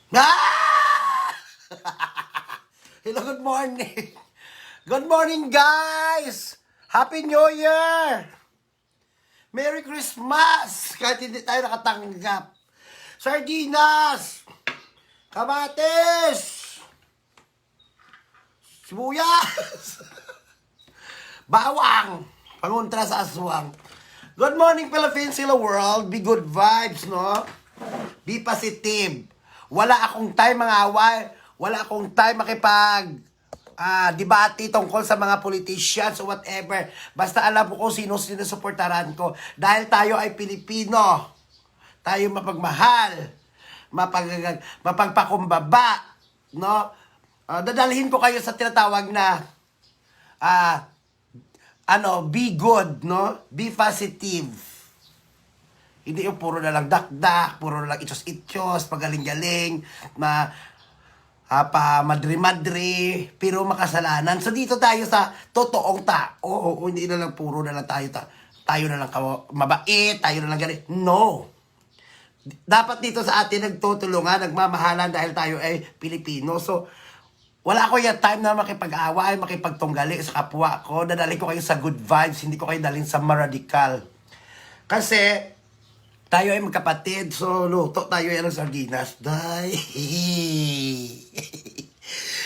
Ah! Hello, good morning. Good morning, guys. Happy New Year. Merry Christmas. Kahit hindi tayo nakatanggap. Sardinas. Kamatis. Sibuyas. Bawang. Pangontra sa aswang. Good morning, Philippines. Hello, world. Be good vibes, no? Be positive. Wala akong time mga away. Wala akong time debate tungkol sa mga politicians o whatever. Basta alam ko kung sino sinusuportaran ko. Dahil tayo ay Pilipino. Tayo mapagmahal. Mapagpakumbaba. No? Dadalhin ko kayo sa tinatawag na be good, no? Be positive. Hindi yung puro na lang dakdak, puro na lang itos-itos, pagaling-galing, madri-madri, pero makasalanan. So dito tayo sa totoong tao. Hindi na lang puro na lang tayo na lang mabait, tayo na lang galing. No. Dapat dito sa atin nagtutulungan, nagmamahalan dahil tayo ay Pilipino. So, wala ako yung time na makipag-away, makipagtunggali sa kapwa ko. Dadali ko kayo sa good vibes, hindi ko kayo dalhin sa maradikal. Kasi, tayo ay magkapatid, so luto tayo yan ng sardinas. Day.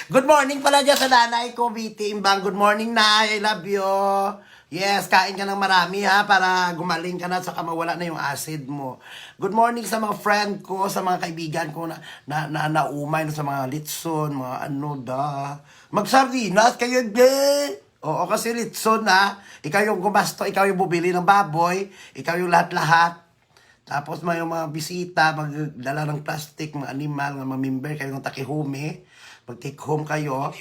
Good morning pala dyan sa nanay ko, BT Imbang. Good morning, Nay. I love you. Yes, kain ka ng marami ha, para gumaling ka na at saka mawala na yung acid mo. Good morning sa mga friend ko, sa mga kaibigan ko na naumay na sa mga litson, mga Magsardinas kayo din. Oo, kasi litson na. Ikaw yung gumasto, ikaw yung bubili ng baboy, ikaw yung lahat-lahat. Tapos may mga bisita, magdala ng plastic, mga animal, mga member kayo ng takihome. Mag-take home kayo.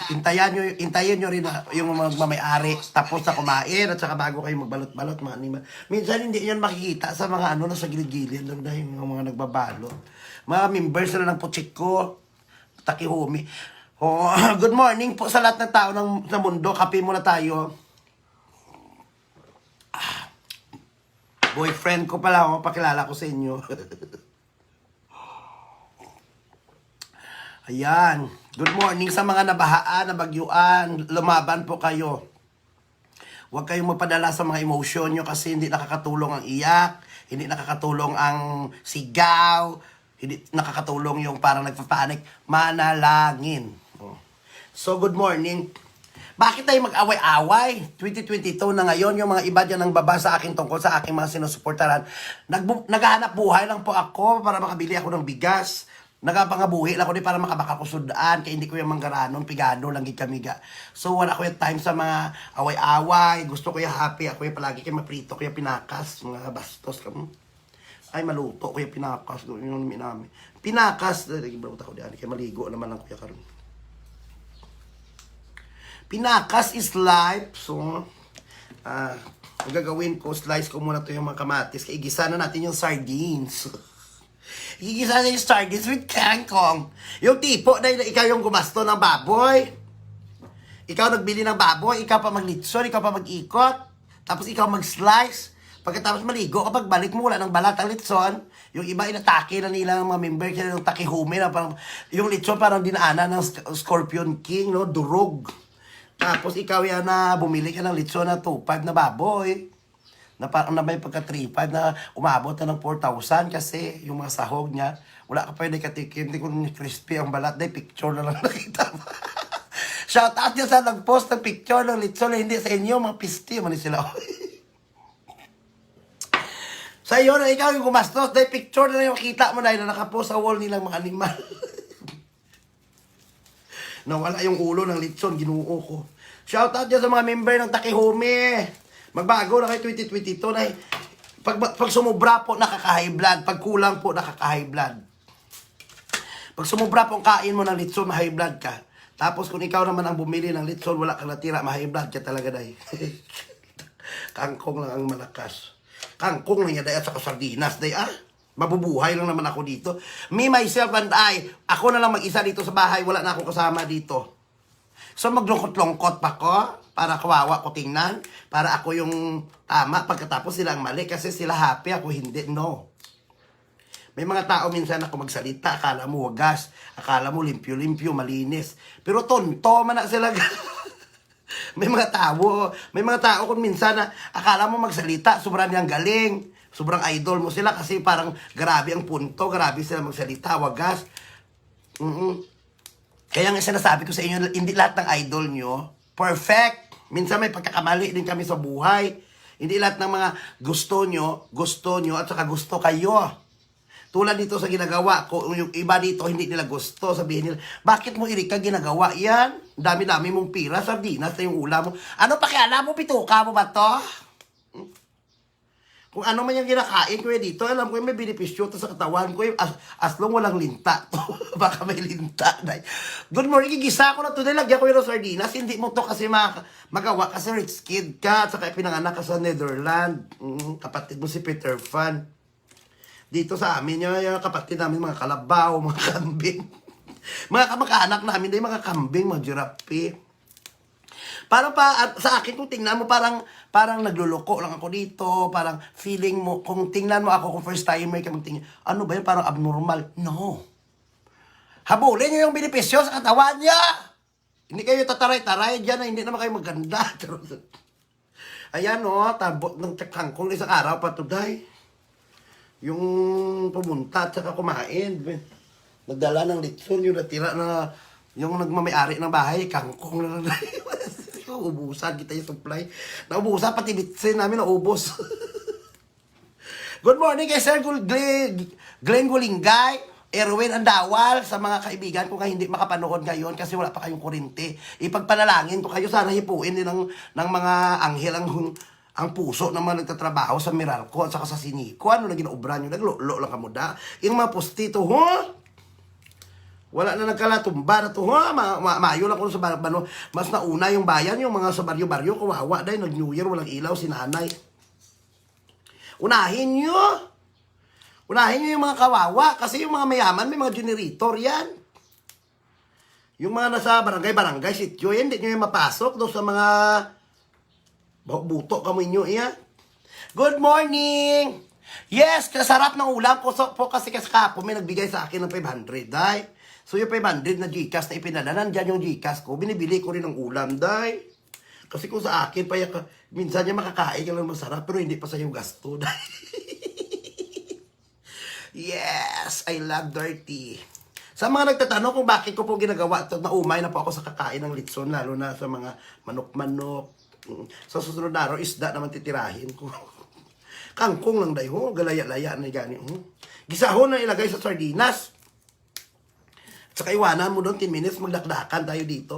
Intayin nyo rin yung magmamayari tapos na kumain at saka bago kayo magbalot-balot mga animal. Minsan hindi yan makikita sa mga nasa gilid-gilid lang dahil yung mga nagbabalot. Mga members na ng Puchiko, Takihome. Oh, good morning po sa lahat ng tao sa mundo. Kape muna tayo. Boyfriend ko pala, pakilala ko sa inyo. Ayan. Good morning sa mga nabahaan, nabagyuan. Lumaban po kayo. Huwag kayong magpadala sa mga emosyon nyo kasi hindi nakakatulong ang iyak, hindi nakakatulong ang sigaw, hindi nakakatulong yung parang nagpapanik. Manalangin. So, good morning. Bakit tayo mag-away-away? 2022 na ngayon, yung mga iba dyan ang baba sa akin tungkol sa aking mga sinusuportaran. Naghahanap buhay lang po ako para makabili ako ng bigas. Nagapangabuhi lang ako para makabakakusudaan, kaya hindi ko yung manggaranon, pigano, lang kamiga. So, wala ko yung time sa mga away-away. Gusto ko yung happy. Ako yung palagi kayo maprito, kaya pinakas. Mga bastos ka mo. Ay, maluto, kaya pinakas. Yun namin. Pinakas. Ibalot ako diyan. Kaya maligo naman lang kuya karon. Pinakas is life. So, ang gagawin ko, slice ko muna to yung mga kamatis. Kaya igisa na natin yung sardines. Igisa na yung sardines with kangkong. Yung tipo na ikaw yung gumasto ng baboy. Ikaw nagbili ng baboy, ikaw pa maglitson, ikaw pa mag-ikot. Tapos ikaw mag-slice. Pagkatapos maligo, kapag balik mo, wala ng balat ang litson. Yung iba inatake na nila ng mga member, kaya yung takihome na parang, yung litson parang dinaanan ng Scorpion King, no? Durog. Tapos ikaw yan na bumili ka ng litson na 2.5 na baboy. Na parang na may pagka 3.5 na umabot na ng 4,000 kasi yung mga sahog niya, wala ka pwede katikim, hindi ko crispy ang balat, dahil picture na lang nakita mo. Shout out niya sa nag-post ng picture ng litson na hindi sa inyo, mga pisti, man sila. Sa iyo na ikaw yung gumastos, dahil picture na lang yung kita mo na yun na nakapost sa wall nilang mga animal. Nawala yung ulo ng litson, ginuo ko. Shout out niya sa mga member ng Takihome. Magbago na kayo 2022 na pag sumubra po, nakaka-high blood. Pag kulang po, nakaka-high blood. Pag sumubra po ang kain mo ng litson, ma-high blood ka. Tapos kung ikaw naman ang bumili ng litson, wala kang natira, ma-high blood ka talaga dahil. Kangkong lang ang malakas. Kangkong lang yan dahil at saka sardinas dahil mabubuhay lang naman ako dito. Me, myself, and I. Ako na lang mag-isa dito sa bahay, wala na akong kasama dito. So maglungkot-lungkot pa ko para kawawa ko tingnan, para ako yung tama pagkatapos sila ang mali kasi sila happy, ako hindi. No. May mga tao minsan na kung magsalita, akala mo wagas, akala mo limpyo-limpyo, malinis. Pero tonto man na sila. May mga tao kung minsan na akala mo magsalita, sobrang niyang galing, sobrang idol mo sila kasi parang grabe ang punto, grabe sila magsalita, wagas. Kaya nga sinasabi ko sa inyo, hindi lahat ng idol nyo perfect. Minsan may pagkakamali din kami sa buhay. Hindi lahat ng mga gusto nyo, at saka gusto kayo. Tulad dito sa ginagawa ko, yung iba dito hindi nila gusto, sabihin nila, bakit mo Erika ginagawa yan? Dami-dami mong pira, sardinas na yung ulam mo. Ano pakialam mo, pituka mo ba to? Kung ano man yung kinakain ko dito, alam ko may benepisyo to sa katawan ko, as long walang linta. Baka may linta. Good morning, gigisa ko na to, lagyan ko yung sardinas, hindi mo to kasi magawa kasi rich kid ka, at saka pinanganak ka sa Netherlands, kapatid mo si Peter Pan. Dito sa amin, yung kapatid namin, mga kalabaw, mga kambing. Mga kamag-anak namin, mga kambing, mga girafe. Parang sa akin, kung tingnan mo, parang nagluloko lang ako dito, parang feeling mo, kung tingnan mo ako, kung first timer ka magtingin, ano ba yun, parang abnormal. No. Habulin nyo yung benepisyo sa katawan niya. Hindi kayo tataray-taray dyan, hindi naman kayo maganda. Ayan o, tabot ng kangkong isang araw pa today. Yung pumunta at saka kumain. Nagdala ng litson, yung natira na, yung nagmamayari ng bahay, kangkong na ubusan kita yung supply. Naubusan, pati bitsin namin naubos. Good morning kay Sir Glenn Gulingay, Erwin Andawal, sa mga kaibigan ko nga hindi makapanood ngayon kasi wala pa kayong kurente. Ipagpanalangin ko kayo, sana hipuin din ng mga anghel ang puso ng mga nagtatrabaho sa Meralco at saka sa Sinico. Ano na ginaobra nyo? Naglo lang kamo da. Yung mga postito, wala na nagkalatumba na to, maayo lang ko sa bano. Mas nauna yung bayan, yung mga sa baryo-baryo, kawawa dahil nag-New Year, walang ilaw, si nanay. Unahin nyo yung mga kawawa, kasi yung mga mayaman, may mga generator yan. Yung mga nasa barangay, sityo, hindi nyo yung mapasok doon sa mga buto kamo inyo, iya. Good morning! Yes, kasarap ng ulam ko po kasi kapo may nagbigay sa akin ng 500, day. So yung 500 na Gcash na ipinadala, nandyan yung Gcash ko, binibili ko rin ng ulam, day. Kasi kung sa akin, minsan niya makakain ka lang masarap, pero hindi pa sa yung gasto, day. Yes, I love dirty. Sa mga nagtatanong kung bakit ko po ginagawa ito, naumay na po ako sa kakain ng litson, lalo na sa mga manok-manok. Sa susunod na araw, isda naman titirahin ko. Kangkong lang dayo, galaya-laya na gani. Gisahon na ilagay sa sardinas. At saka iwanan mo doon 10 minutes, magdakdakan tayo dito.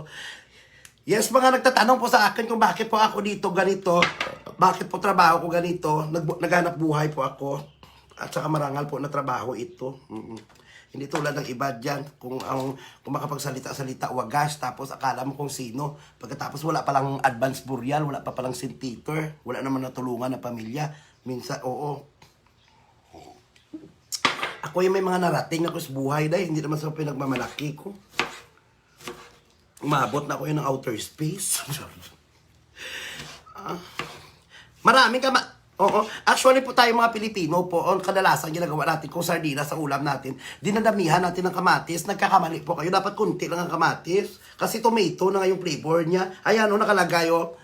Yes, mga nagtatanong po sa akin kung bakit po ako dito ganito, bakit po trabaho ko ganito, naghanap buhay po ako. At saka marangal po na trabaho ito. Hindi tulad ng iba dyan, kung makapagsalita-salita, wagas, tapos akala mo kung sino. Pagkatapos wala palang advance burial, wala pa palang sintiter, wala naman natulungan na pamilya. Minsan, oo. Ako yung may mga narating ako sa buhay dahil hindi naman sa pinagmamalaki ko. Umabot na ako yun ng outer space. Maraming Oo. Actually po tayo mga Pilipino po, kadalasan ginagawa natin kung sardinas sa ulam natin, dinadamihan natin ng kamatis, nagkakamali po kayo, dapat kunti lang ang kamatis, kasi tomato na nga yung flavor niya. Ayan o, nakalagay o,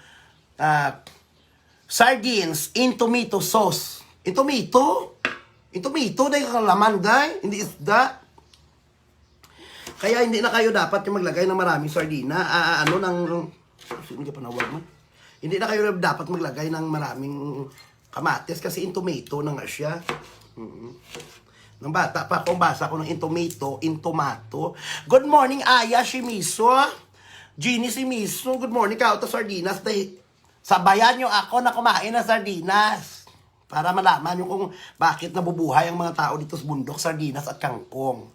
sardines in tomato sauce. In tomato, dahil kakalaman dahil, hindi isda. Kaya hindi na kayo dapat yung maglagay ng maraming sardina, hindi ka panawag mo. Hindi na kayo dapat maglagay ng maraming kamatis kasi in tomato na nga siya. Nang bata pa akong basa ko ng in tomato. Good morning, Aya Shimiso. Jeannie Shimiso. Good morning, Kauta Sardinas. Sabayan nyo ako na kumain ng sardinas. Para malaman nyo kung bakit nabubuhay ang mga tao dito sa bundok, sardinas at kangkong.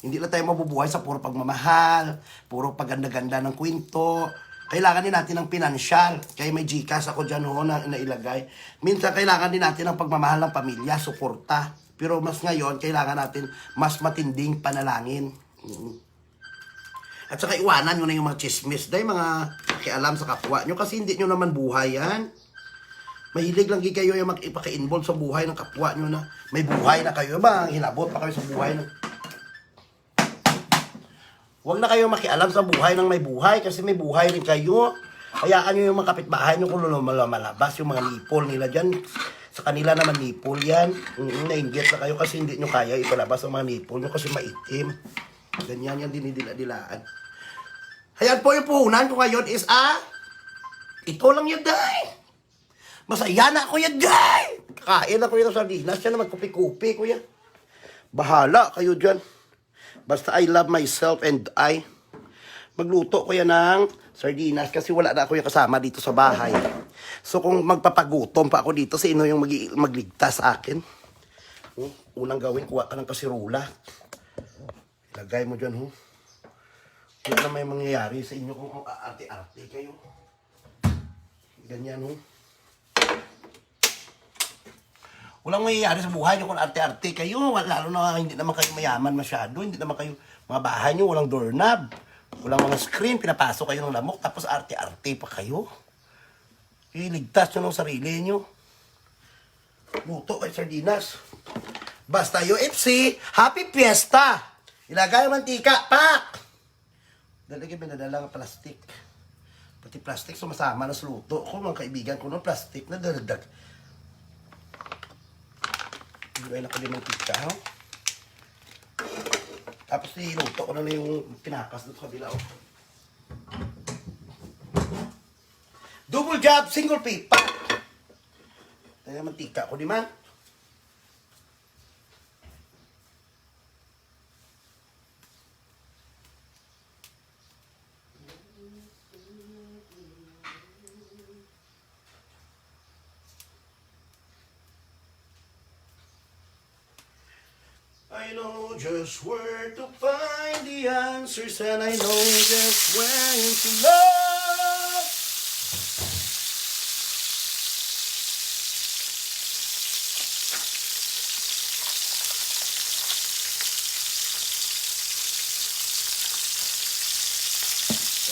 Hindi lang tayo mabubuhay sa puro pagmamahal, puro paganda-ganda ng kwento. Kailangan din natin ng pinansyal. Kaya may Gcash ako dyan na ilagay. Minsan kailangan din natin ng pagmamahal ng pamilya, suporta. Pero mas ngayon, kailangan natin mas matinding panalangin. At saka iwanan nyo na yung mga chismis. Dahil mga pakialam sa kapwa nyo kasi hindi nyo naman buhay yan. Mahilig lang kayo yung ipaka-involve sa buhay ng kapwa nyo na may buhay na kayo. Ba, hinabot pa kayo sa buhay ng... Huwag na kayo makialam sa buhay ng may buhay kasi may buhay rin kayo. Hayaan nyo yung mga kapitbahay nyo kung lumalabas yung mga nipol nila dyan. Sa kanila naman nipol yan. Nainggit na kayo kasi hindi nyo kaya ipalabas ang mga nipol nyo kasi maitim. Ganyan yan dinidila-dilaan. Hayaan po yung puhunan ko ngayon is ito lang yan, day. Masaya na ako yan, day. Kain ako yung sardinas. Yan na magkupi-kupi, kuya. Bahala kayo dyan. Basta I love myself and I. Magluto ko yan ng sardinas kasi wala na ako yung kasama dito sa bahay. So kung magpapagutom pa ako dito, sino yung magligtas sa akin? Unang gawin, kuha ka ng kasirula. Ilagay mo dyan, Hindi na may mangyayari sa inyo kung arte-arte kayo. Ganyan, Walang mangyayari sa buhay nyo kung arte-arte kayo. Lalo na hindi naman kayo mayaman masyado. Hindi naman kayo, mga bahay nyo, walang doorknob. Walang mga screen, pinapasok kayo ng lamok. Tapos arte-arte pa kayo. Iligtas nyo ng sarili nyo. Luto kay sardinas. Basta UFC, happy fiesta! Ilagay ang mantika, pak! Dalagay binadala ng plastic. Pati plastic sumasama na sa luto. Kung mga kaibigan ko ng plastic na daladag. Ilagay na ko din ng pizza, Tapos niluto ko na yung pinakas doon sa kabila, Double job, single pipa. Kaya mantika ko, di man? I know just where to find the answers and I know just when to love.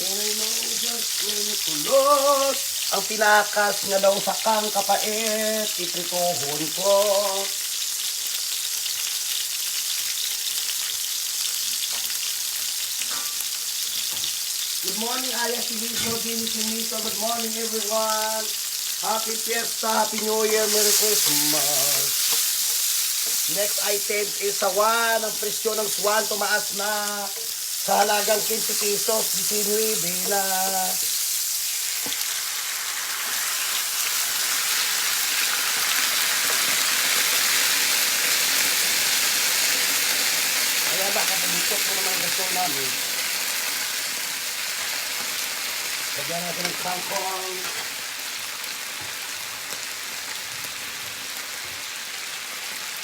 And I know just when to lose. Ang pinakas nga daw sa kang kapait, iprituhon ko. Good morning, Aya Siniso, Dini Siniso. Good morning, everyone. Happy Fiesta, Happy New Year, Merry Christmas. Next item is sawan. Ang presyo ng swan tumaas na sa halagang 20 pesos, 19 na. Kaya baka pabutok ko naman ang gasto namin. Lagyan natin ng kangkong.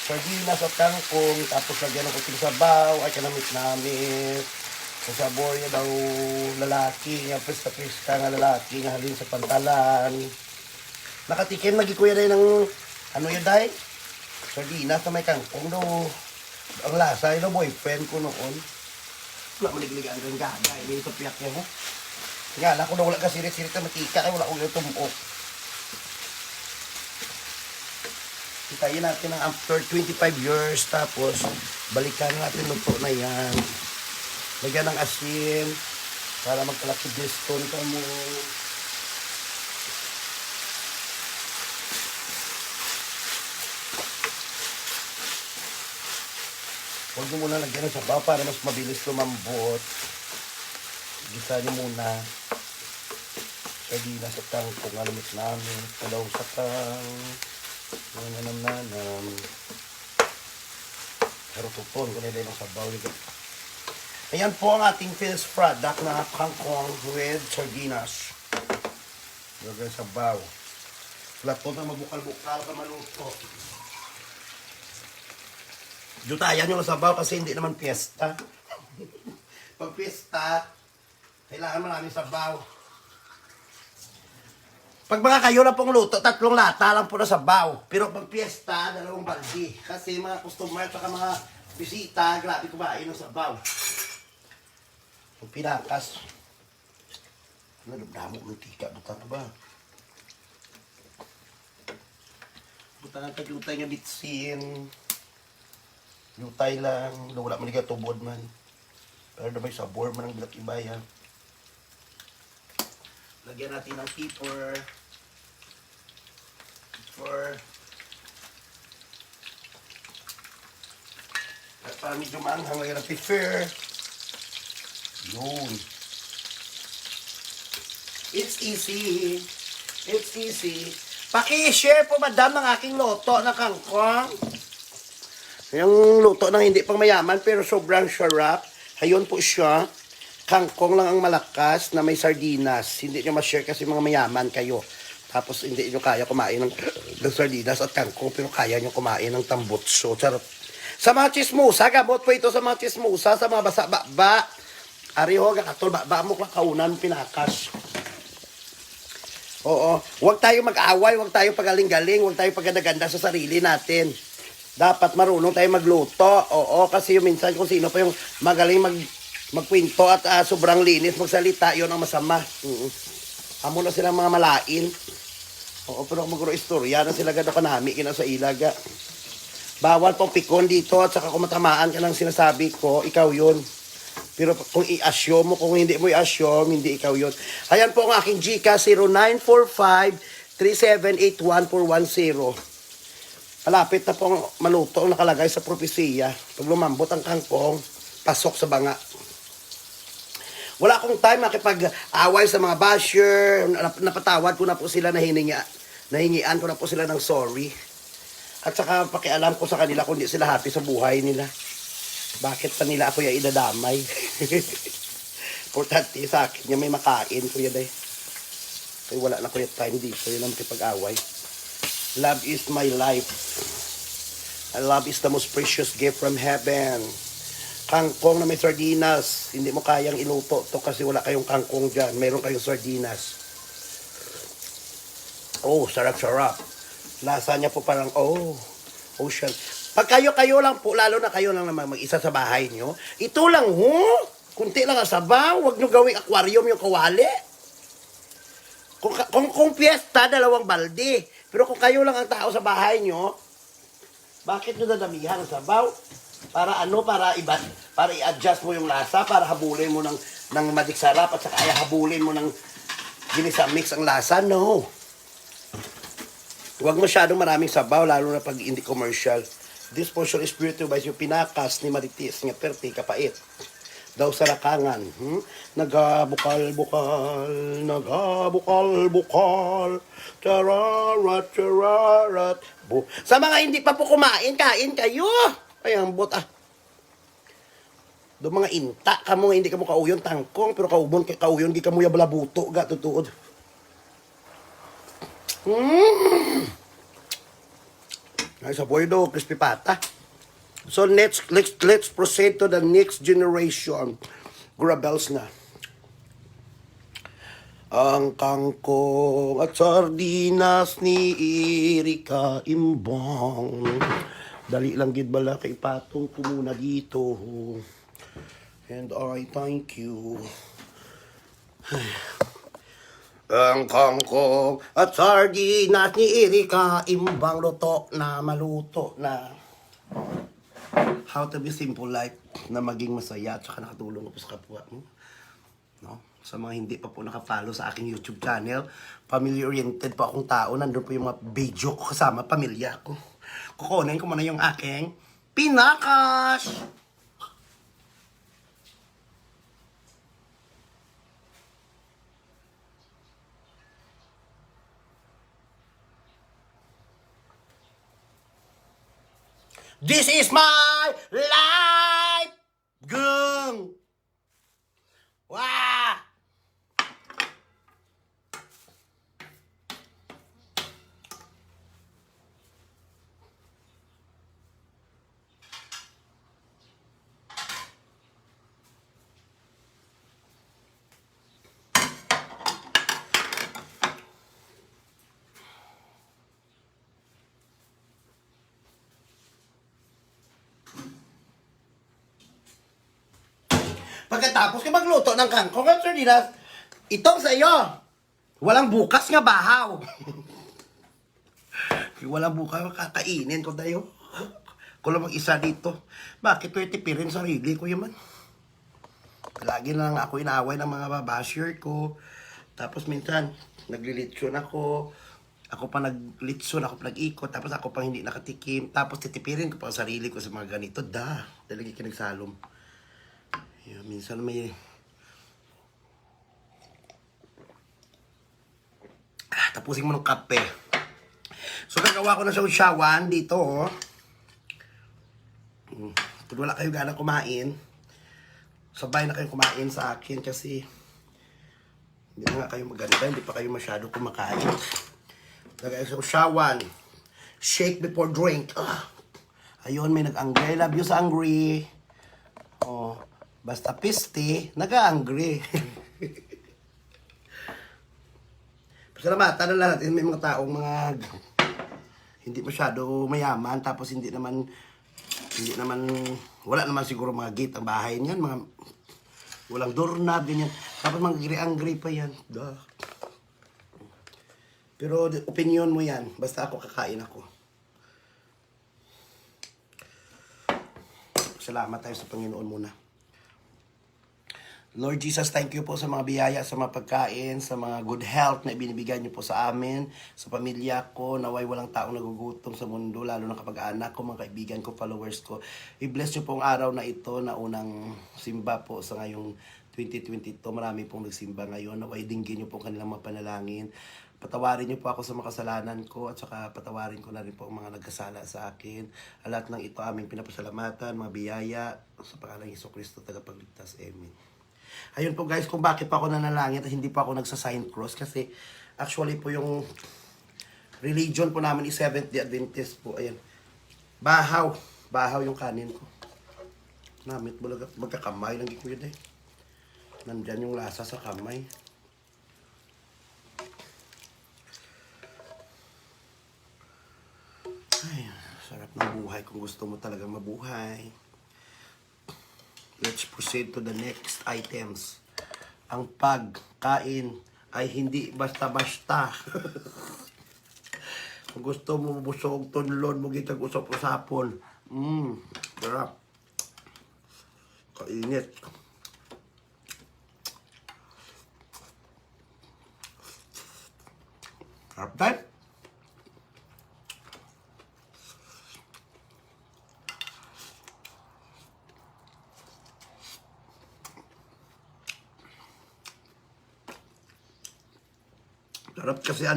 Sardinas at kangkong. Tapos lagyan ng kuting sabaw. Ay kanamit namin. Sa sabor niya daw lalaki. Nga pista-pista nga lalaki. Nga halin sa pantalan. Nakatikim lagi kuya rin ng ano yun dahi? Sardinas na may kangkong daw. Ang lasa yun daw boyfriend ko noon. Wala maligligaan kang gagay. Hindi ito piyak niya nga lang, kung wala ka sirit-sirit na matika, kaya wala ko yung tumuok. Hitayin natin ang after 25 years, tapos balikan natin luto na yan. Lagyan ng asin, para magkalaki-diston ka mo. Huwag mo muna lagyan ng sabaw para mas mabilis lumambot. Gisa nyo muna. Sardinas at kangkong alamit namin. Kalaw sa kang. Nananam. Pero tupon. Kaya din ang sabaw. Ayan po ang ating finished product na kangkong with sardinas. Lagay sabaw. Lapot na mabukal-bukal ka maluto. Dutayan nyo ang sabaw kasi hindi naman piyesta. Pag piyesta, kailangan maraming sabaw. Pag mga kayo na pong luto, 3 lata lang po na sabaw. Pero pag piyesta, 2 baldi. Kasi mga customer at mga bisita, grabe kumain ng sabaw. Ang pinakas. Nalabdamo ng tika. Buta na ba? Butangan taglutay nga bitsin. Lutay lang. Wala man nga tubod man. Pero na may sabor man ang bilak ibaya. Lagyan natin ng pepper. At para medyo maanghang, lagyan ng pepper. Yun. It's easy. It's easy. Paki-share po, madam, ng aking luto na kangkong. Yung luto ng hindi pang mayaman, pero sobrang sarap. Ayun po siya. Kangkong lang ang malakas na may sardinas. Hindi nyo ma-share kasi mga mayaman kayo. Tapos hindi nyo kaya kumain ng sardinas at kangkong, pero kaya nyo kumain ng tambutso. Charot. Sa mga chismusa, gabot po ito sa mga chismusa, sa mga basa-baba. Ariho, kakatol, baba mo kaunan, pinakas. Oo. Huwag tayo mag-away, huwag tayo pagaling-galing, huwag tayo paganda-ganda sa sarili natin. Dapat marunong tayo magluto. Oo, kasi yung minsan kung sino pa yung magaling magkwento at sobrang linis magsalita, yun ang masama. Amo na silang mga malain. Oo, pero kung maguro istorya na sila gado kanami, kina sa ilaga. Bawal pong pikon dito at saka kung matamaan ka ng sinasabi ko, ikaw yun. Pero kung i-assume mo, kung hindi mo i-assume, hindi ikaw yun. Ayan po ang aking Gcash, 0945-3781410. Malapit na pong maluto ang nakalagay sa propesiya. Pag lumambot ang kangkong, pasok sa banga. Wala akong time makipag-away sa mga basher. Napatawad ko na po sila, nahingian ko na po sila ng sorry. At saka pakialam ko sa kanila kung hindi sila happy sa buhay nila. Bakit pa nila ako yung idadamay? Importante sa akin, yung may makain ko yan eh. Kaya wala na ko yung time dito, yun ang makipag-away. Love is my life. And love is the most precious gift from heaven. Kangkong na may sardinas. Hindi mo kayang iluto to kasi wala kayong kangkong dyan. Meron kayong sardinas. Oh, sarap-sarap. Lasa niya po parang, ocean. Pag kayo lang po, lalo na kayo lang naman mag-isa sa bahay nyo, ito lang kunti lang ang sabaw, huwag nyo gawing aquarium yung kawali. Kung piyesta, 2 balde. Pero kung kayo lang ang tao sa bahay nyo, bakit nyo dadamihan ang sabaw? Para para i-adjust mo yung lasa, para habulin mo ng magic sarap, at saka habulin mo ng ginisa mix ang lasa, no. Huwag masyadong maraming sabaw, lalo na pag hindi commercial. This portion is spiritual yung pinakas ni Marites nga perti kapait. Daw sa rakangan. Nagabukal-bukal, chararat, chararat. Sa mga hindi pa po kumain, kain kayo. Ay, ang bot Do mga inta, kamo hindi kamo kauyon tangkong, pero kauyon, di kamo yabalabuto, tutuod. Ay, sa do, crispy pata. So let's proceed to the next generation. Grabels na. Ang kangkong at sardinas ni Erika Imbang. Dali lang gid bala kay patong ko muna dito. And I thank you. Ang kangkong at sardinas ni Erika Imbang, luto na, maluto na. How to be simple life na maging masaya at saka nakatulong ko po sa kapwa mo. No? Sa mga hindi pa po nakafollow sa aking YouTube channel, family-oriented po akong tao. Nandun po yung mga video ko kasama pamilya ko. Kukunin ko muna yung aking pinakas! This is my life! Gung! Wah! Pagkatapos kayo magluto ng kangkong at sardinas, itong sa iyo, walang bukas nga bahaw. Wala buka, kakainin ko tayo. Kung lang mag-isa dito. Bakit ko itipirin sarili ko yaman? Lagi na lang ako inaaway ng mga babasher ko. Tapos minsan, naglilitsyon ako. Ako pa naglitsyon, ako pa nag-ikot. Tapos ako pa hindi nakatikim. Tapos titipirin ko pa ang sarili ko sa mga ganito. Talaga kinagsalom. Yeah, minsan may... tapusin mo ng kape. So, gagawa ko na sa usyawan dito, oh. Kung wala kayo gana kumain, sabay na kayo kumain sa akin kasi hindi na nga kayo maganda, hindi pa kayo masyado kumakain. Lagay sa usyawan. Shake before drink. Ayun, may nag-angry. Love you sa angry. Oh, basta piste, nag-angry. Salamatan na lang natin, may mga taong mga hindi masyado mayaman, tapos hindi naman, wala naman siguro mga gate ang bahay niyan, mga walang doorknob, ganyan. Tapos mga angry pa yan. Pero opinion mo yan, basta ako kakain ako. Salamat tayo sa Panginoon muna. Lord Jesus, thank you po sa mga biyaya, sa mga pagkain, sa mga good health na ibinibigay niyo po sa amin, sa pamilya ko, naway walang taong nagugutom sa mundo, lalo na kapag anak ko, mga kaibigan ko, followers ko. I-bless niyo po ang araw na ito na unang simba po sa ngayong 2022. Marami pong nagsimba ngayon. Naway dinggin niyo po kanilang mga panalangin. Patawarin niyo po ako sa mga kasalanan ko at saka patawarin ko na rin po ang mga nagkasala sa akin. Lahat ng ito aming pinapasalamatan, mga biyaya, sa pangalan ng Jesucristo, tagapagligtas. Amen. Ayun po guys, kung bakit pa ako nanalangin at hindi pa ako nagsa-sign cross kasi actually po yung religion po namin is Seventh-day Adventist po. Ayan. Bahaw yung kanin ko. Namit mo lang, magkakamay lang ko yun eh. Nandyan yung lasa sa kamay. Ay, sarap ng buhay kung gusto mo talagang mabuhay. Let's proceed to the next items. Ang pagkain ay hindi basta-basta. Kung gusto mo busog, tunlon mo gitag usap-usapon. Sarap. Kainit. Sarap tayo. Sarap kasi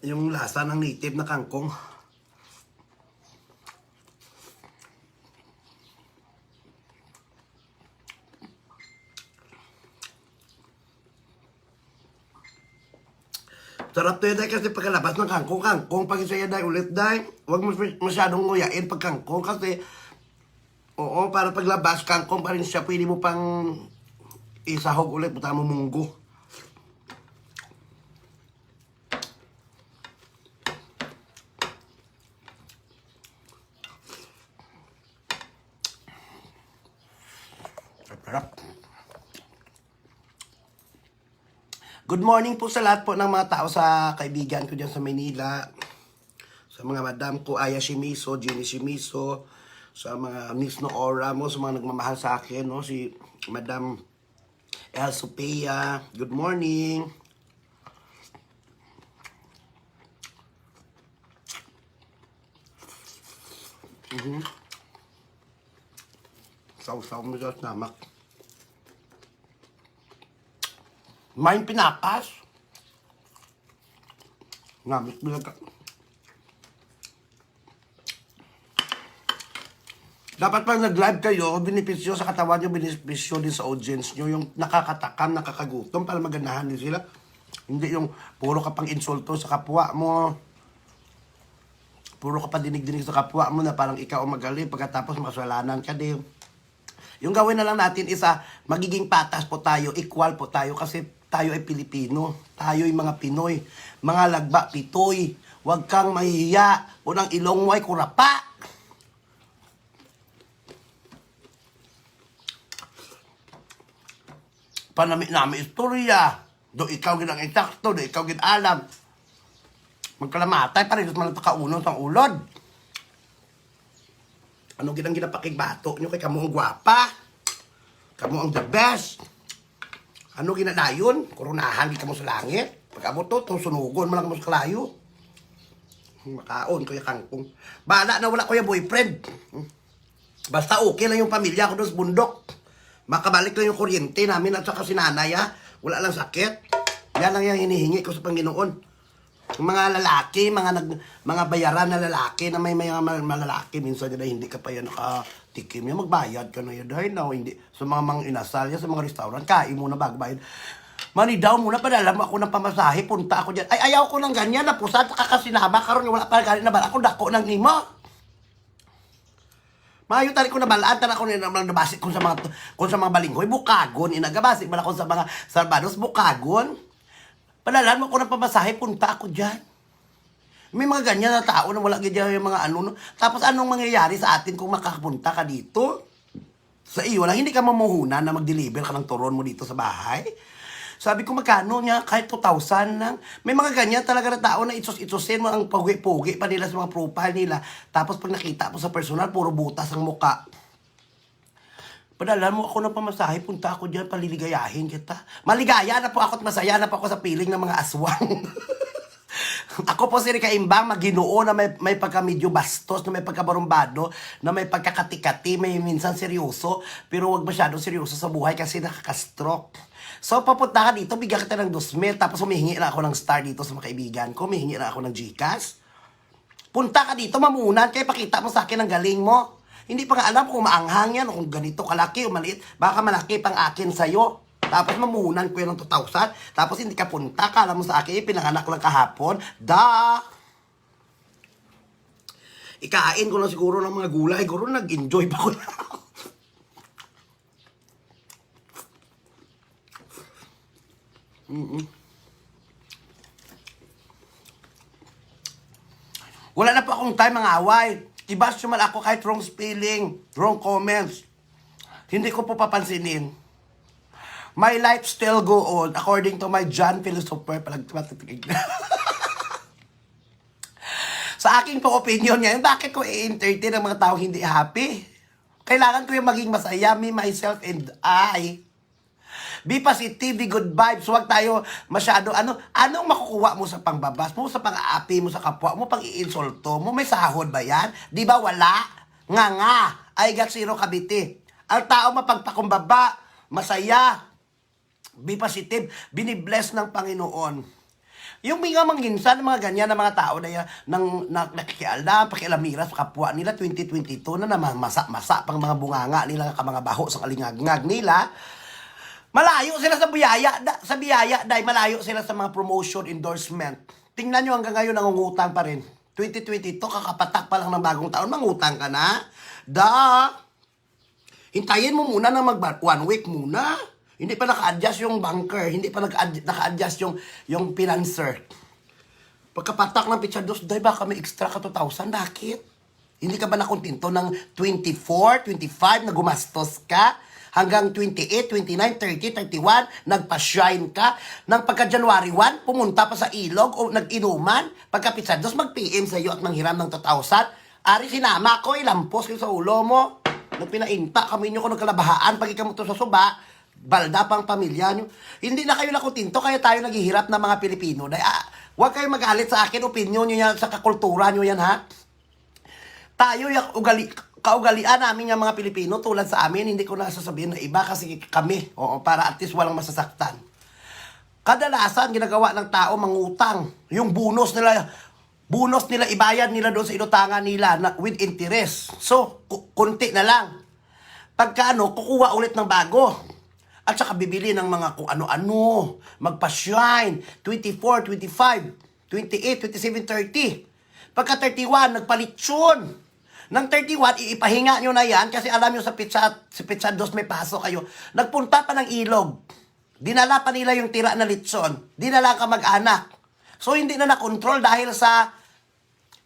yung lasa ng native na kangkong. Sarap to yun kasi pagkalabas ng kangkong, pag isaya dahil ulit dahil, huwag masyadong nguyain pag kangkong kasi, oo, para paglabas, kangkong pa rin siya, pwede mo pang isahog ulit, buta mo munggo. Sarap. Good morning po sa lahat po ng mga tao sa kaibigan ko dyan sa Manila. Sa mga madam ko, Aya Shimiso, Jenny Shimiso, sa mga Miss Noora mo, sa mga nagmamahal sa akin, no? Si Madam El Sophia. Good morning. Saw-saw mo sa namak. Main pinakas. Ngamit mo lang. Dapat pag nag-live kayo, benepisyo sa katawan nyo, benepisyo din sa audience nyo. Yung nakakatakam, nakakagutom, para magandahan din sila. Hindi yung puro ka pang insulto sa kapwa mo. Puro ka pa dinig-dinig sa kapwa mo na parang ikaw ang magaling, pagkatapos masalanan ka din. Yung gawin na lang natin isa, magiging patas po tayo, equal po tayo kasi tayo ay Pilipino. Tayo ay mga Pinoy. Mga lagba, pitoy. Huwag kang mahihiya. Unang ilong mo ay kurapa. Panami namin istorya. Do ikaw ginang eksakto, do ikaw gin alam. Magkalamatay, parehas man ang kaunon sa ulod. Ano ginang ginapakigbato nyo kay kamo ang gwapa? Kamo ang the best. Ano ginadayon? Koronahan, di kamo sa langit. Pag amo to, sunugon mo lang kamo sa kalayo. Makaon, kuya kangkong. Bala na wala kuya boyfriend. Basta okay lang yung pamilya ko doon sa bundok. Makabalik lang yung kuryente namin at saka si nanay, ha? Wala lang sakit. Yan lang yung hinihingi ko sa Panginoon. Yung mga lalaki, mga bayaran na lalaki na may malalaki, minsan na hindi ka pa yan nakatikim yan, magbayad ka na yan. Dahil na, hindi. Sa mga inasal yan, sa mga restaurant, kain muna bago bayad. Mani daw muna, padala mo ako ng pamasahe, punta ako dyan. Ay, ayaw ko ng ganyan, napusat, kakasinama, karon wala pa galing na bala ako, dako ng nimo. Mayo tali ko na balaan, tala ko na nabasik kung sa mga balinghoy, bukagon, inagabasik bala ko sa mga salbados, bukagon. Padalaan mo ako ng pamasahe, punta ako dyan. May mga ganyan na tao na wala ganyan yung mga ano. Tapos anong mangyayari sa atin kung makapunta ka dito? Sa iyo lang, hindi ka mamuhunan na mag-deliver ka ng turon mo dito sa bahay. Sabi ko, magkano niya? Kahit 2,000 lang. May mga ganyan talaga na tao na itsos-itsosin mo ang pugi-pugi pa nila sa mga profile nila. Tapos pag nakita mo sa personal, puro butas ang muka. Padala mo ako ng pamasahe, punta ako dyan, paliligayahin kita. Maligaya na po ako at masaya na po ako sa piling ng mga aswang. Ako po si Rica Imbang, maginoo na may pagka-medyo bastos, na may pagkabarumbado, na may pagkakatikati, may minsan seryoso, pero wag masyadong seryoso sa buhay kasi nakaka-stroke. So, papunta ka dito, bigyan kita ng 2,000, tapos humihingi na ako ng star dito sa mga kaibigan ko, humihingi na ako ng Gcash. Punta ka dito, mamunan, kaya pakita mo sa akin ang galing mo. Hindi pa nga alam kung maanghang yan, o kung ganito kalaki o maliit. Baka malaki pang akin sa'yo. Tapos mamuhunan ko yan ng 2,000. Tapos hindi ka punta, kala mo sa akin, pinanganak lang kahapon. Ikain ko na siguro ng mga gulay. Siguro nag-enjoy pa ko na. Wala na pa akong time mga away. I-bash naman ako kahit wrong spelling, wrong comments. Hindi ko po papansinin. My life still go on according to my John philosopher. Palagtimatig na. Sa aking po opinion ngayon, bakit ko i-entertain ang mga tao hindi happy? Kailangan ko yung maging masaya, me, myself, and I. Be positive, be good vibes. Huwag tayo masyado, anong makukuha mo sa pangbabas mo, sa pang-aapi mo sa kapwa mo, pang-iinsulto mo? May sahod ba yan? Di ba wala? Nga. I got zero kabiti. Ang tao mapagpakumbaba, masaya, be positive, binibless ng Panginoon. Yung mga manginsan, mga ganyan na mga tao na yan, nakikialam, pakialamira sa kapwa nila, 2022 na naman, masa-masa pang mga bunganga nila, mga baho sa kalingag-ngag nila, malayo sila sa biyaya, dahil malayo sila sa mga promotion, endorsement. Tingnan nyo hanggang ngayon, nangungutang pa rin. 2022, kakapatak pa lang ng bagong taon, mangutang ka na. Hintayin mo muna na 1 week muna. Hindi pa naka-adjust yung banker, hindi pa naka-adjust yung financer. Pagkapatak ng pizza dos, dahil baka may extra ka 2,000, bakit? Hindi ka ba nakontinto ng 24, 25 na gumastos ka? Hanggang 28, 29, 30, 31, nagpa-shine ka. Nang pagka-January 1, pumunta pa sa ilog o nag-inuman. Pagka-pizzados, mag-PM sa'yo at manghiram ng 2,000. Ari, sinama ko, ilampos kayo sa ulo mo. Nagpinainta kami nyo kung nagkalabahaan. Pag ikaw mo to sa suba, balda pang pamilya nyo. Hindi na kayo nakutinto, kaya tayo naghihirap ng mga Pilipino. Huwag kayo magalit sa akin, opinion nyo yan, sa kakultura nyo yan, ha? Tayo, kaugalian namin yung mga Pilipino tulad sa amin, hindi ko nasasabihin na iba kasi kami, para at least walang masasaktan. Kadalasan, ginagawa ng tao mangutang. Yung bonus nila ibayad nila doon sa inutangan nila with interest. So, kunti na lang. Pagka kukuha ulit ng bago. At saka bibili ng mga kung ano-ano, magpa-shine, 24, 25, 28, 27, 30. Pagka 31, nagpalit yun. Nang 31, ipahinga nyo na yan kasi alam nyo sa pizza dos may pasok kayo. Nagpunta pa ng ilog. Dinala pa nila yung tira na litson. Dinala ka mag-anak. So, hindi na na-control dahil sa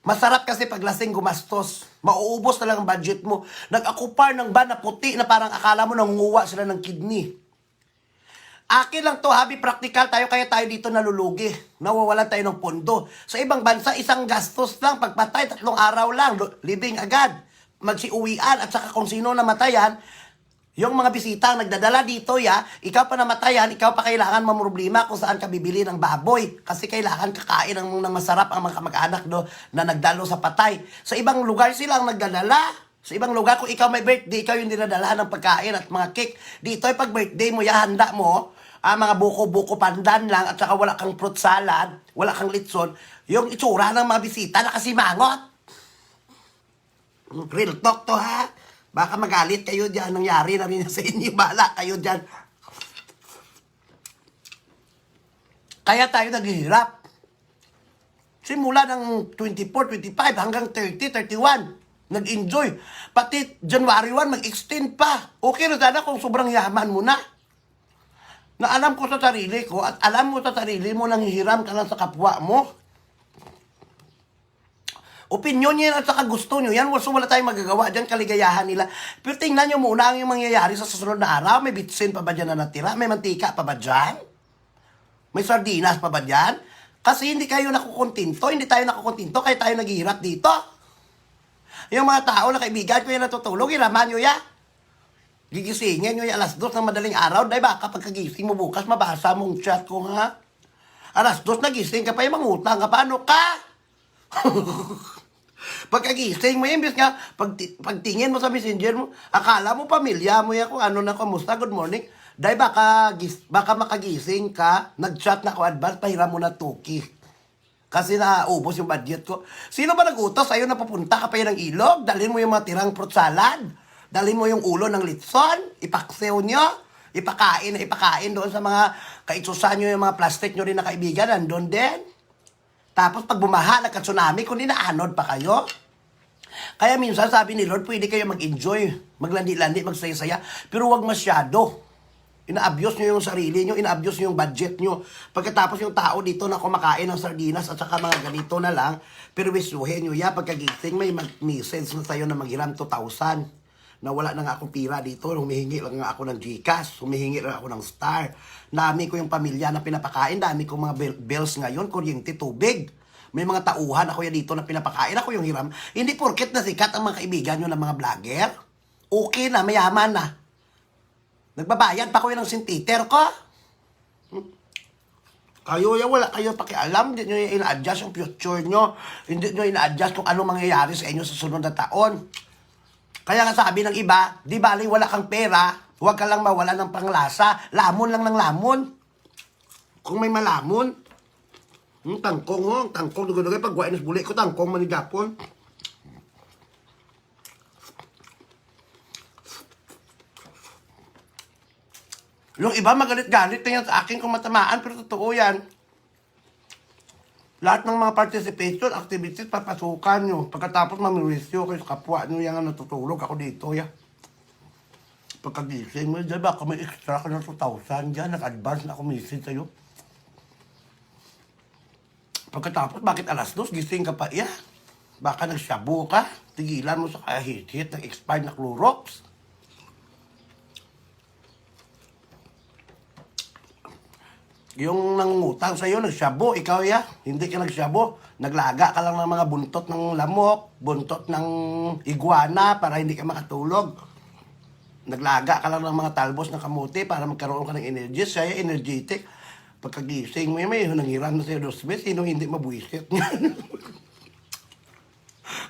masarap kasi paglasing gumastos. Mauubos na lang ang budget mo. Nag-akupar ng van na puti na parang akala mo nangunguha sila ng kidney. Akin lang to, habi practical tayo, kaya tayo dito nalulugi. Nawawalan tayo ng pondo. Sa ibang bansa, isang gastos lang, pagpatay, 3 araw lang, living agad. Magsiuwian, at saka kung sino namatayan, yung mga bisita ang nagdadala dito, ikaw pa namatayan, ikaw pa kailangan mamroblema kung saan ka bibili ng baboy. Kasi kailangan kakain ng masarap ang mga kamag-anak na nagdalo sa patay. Sa ibang lugar sila ang nagdadala. Sa ibang lugar, kung ikaw may birthday, ikaw yung dinadalahan ng pagkain at mga cake. Dito ay pag birthday mo, handa mo, mga buko-buko pandan lang, at saka wala kang fruit salad, wala kang litson, yung itsura ng mga bisita nakasimangot. Real talk to, ha? Baka magalit kayo dyan, nangyari na rin sa inyo, bala kayo dyan. Kaya tayo naghihirap. Simula ng 24, 25 hanggang 30, 31. Nag-enjoy. Pati January 1, mag-extend pa. Okay na sana kung sobrang yaman mo na. Na alam ko sa sarili ko at alam mo sa sarili mo nang hihiram ka lang sa kapwa mo. Opinyon niya at saka gusto nyo yan. So wala tayong magagawa dyan, kaligayahan nila. Pero tingnan nyo muna ang yung mangyayari sa susunod na araw. May bitsin pa ba dyan na natira? May mantika pa ba dyan? May sardinas pa ba dyan? Kasi hindi kayo nakukontinto. Hindi tayo nakukontinto kaya tayo naghihirap dito. Yung mga tao na kaibigan ko yung natutulog, hiraman nyo ya. Gigisingin nyo yung alas 2 ng madaling araw, dahil baka pagkagising mo bukas, mabasa mong chat ko, ha? Alas 2 nagising ka pa, yung mangutang ka, paano ka? Pagkagising mo, imbis nga, pagtingin mo sa messenger mo, akala mo pamilya mo yan kung ano na, kumusta, good morning. Dahil baka makagising ka, nag-chat na ko advance, pahiram mo na tuki. Kasi naubos yung budget ko. Sino ba nag-utos sa'yo na pupunta ka pa yun ng ilog? Dalhin mo yung mga tirang fruit salad. Dalhin mo yung ulo ng litson. Ipaksew nyo. Ipakain doon sa mga kaitsusan nyo, yung mga plastic nyo rin na kaibigan. Nandun din. Tapos pag bumaha, nagka-tsunami, kung ninaanod pa kayo. Kaya minsan sabi ni Lord, pwede kayo mag-enjoy. Maglandi-landi, magsaya-saya. Pero wag masyado. Ina-abuse nyo yung sarili nyo, ina-abuse nyo yung budget nyo. Pagkatapos yung tao dito na kumakain ng sardinas at saka mga ganito na lang, pero wisuhin nyo pagkagising may mag-message na sa'yo na maghiram 2,000. Na wala na nga akong pira dito, humihingi lang nga ako ng Gcash, humihingi lang ako ng Star. Dami ko yung pamilya na pinapakain, dami ko mga bills ngayon, kuryente, tubig. May mga tauhan ako dito na pinapakain, ako yung hiram. Hindi porket na sikat ang mga kaibigan nyo ng mga vlogger. Okay na, mayaman na. Nagbabayad pa ko yun ng sintiter ko. Kayo wala kayo pakialam. Hindi nyo ina-adjust yung future nyo. Hindi nyo ina-adjust kung ano mangyayari sa inyo sa sunod na taon. Kaya nga sabi ng iba, di baling wala kang pera, huwag ka lang mawala ng panglasa. Lamon lang ng lamon. Kung may malamon, tangkong dugay-dugay, pag wain buli ko, tangkong manigapon. Yung iba magalit-galit na yan sa akin kung matamaan, pero totoo yan. Lahat ng mga participation, activities, papasukan nyo. Pagkatapos mamiwisyo kayo sa kapwa nyo, yan ang natutulog ako dito, ya. Pagkagising mo, diba, kung may extra ka ng 2,000 dyan, nag-advance na ako message sa'yo. Pagkatapos, bakit alas 2, gising ka pa, ya? Baka nagsyabu ka, tigilan mo sa kahit-hit ng expired na Clorox. Yung nangungutang sa'yo, nagsyabo, ikaw hindi ka nagsyabo. Naglaga ka lang ng mga buntot ng lamok, buntot ng iguana para hindi ka makatulog. Naglaga ka lang ng mga talbos ng kamote para magkaroon ka ng energy. Siya energetic. Pagkagising mo, may nangiram na sa'yo 2 meses, sino hindi mabuisit niyan?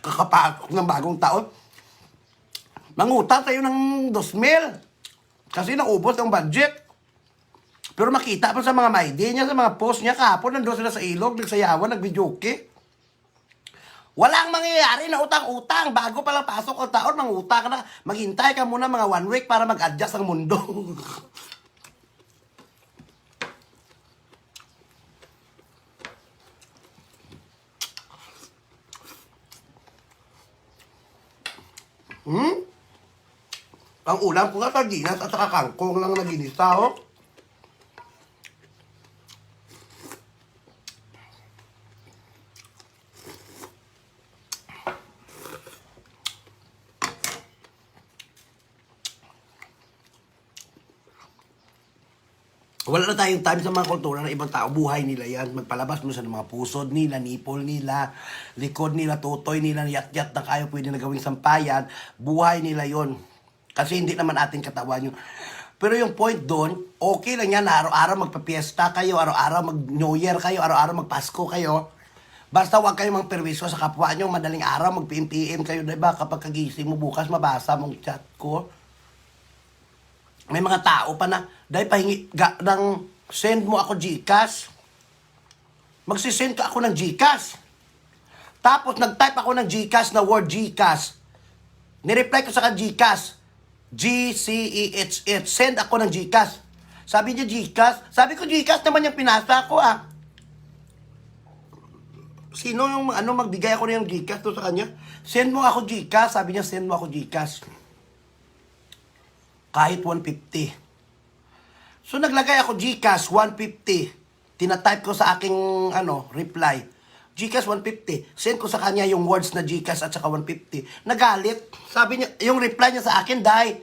Kakapakok ng bagong taon. Mangutang sa'yo ng 2,000. Kasi naubos ang budget. Pero makita pa sa mga maide niya, sa mga post niya, kahapon nandun sila sa ilog, nagsayawan, nagbijoke. Walang mangyayari na utang-utang. Bago pa lang pasok ang taon, mangutang ka na. Maghintay ka muna mga 1 week para mag-adjust ang mundo. Ang ulam ko nga, sardinas at saka kangkong lang na ginisa, Wala na tayong time sa mga kultura ng ibang tao. Buhay nila yan. Magpalabas mo sa mga pusod nila, nipol nila, likod nila, tutoy nila, yat-yat na kayo pwede na gawing sampayan. Buhay nila yon. Kasi hindi naman ating katawan yun. Pero yung point doon, okay lang yan na araw-araw magpapiesta kayo, araw-araw mag-New Year kayo, araw-araw magpasko kayo. Basta huwag kayong magperwisyo sa kapwa nyo, madaling araw, mag-PM kayo, diba? Kapag kagising mo bukas, mabasa mong chat ko. May mga tao pa na, dahil pahingi, send mo ako Gcash. Magsisend ka ako ng Gcash. Tapos nag-type ako ng Gcash na word Gcash. Nireply ko sa Gcash. Gcash. Send ako ng Gcash. Sabi niya Gcash. Sabi ko Gcash naman yung pinasa ko ah. Sino yung magbigay ako na yung Gcash to sa kanya? Send mo ako Gcash. Sabi niya send mo ako Gcash. Kahit 150. So naglagay ako Gcash 150. Tinatype ko sa aking reply. Gcash 150. Send ko sa kanya yung words na Gcash at saka 150. Nagalit. Sabi niya, yung reply niya sa akin, Day,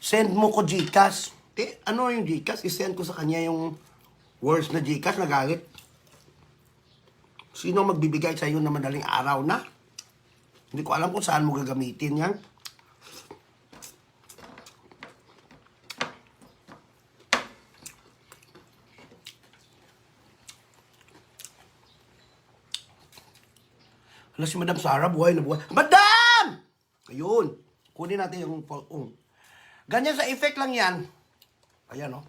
send mo ko Gcash. Ano yung Gcash? I-send ko sa kanya yung words na Gcash. Nagalit. Sino magbibigay sa iyo na madaling araw na? Hindi ko alam kung saan mo gagamitin yan. Hala si Madam Sarah, buhay na buhay. Madam! Ayun. Kunin natin yung ganyan sa effect lang yan. Ayan, oh.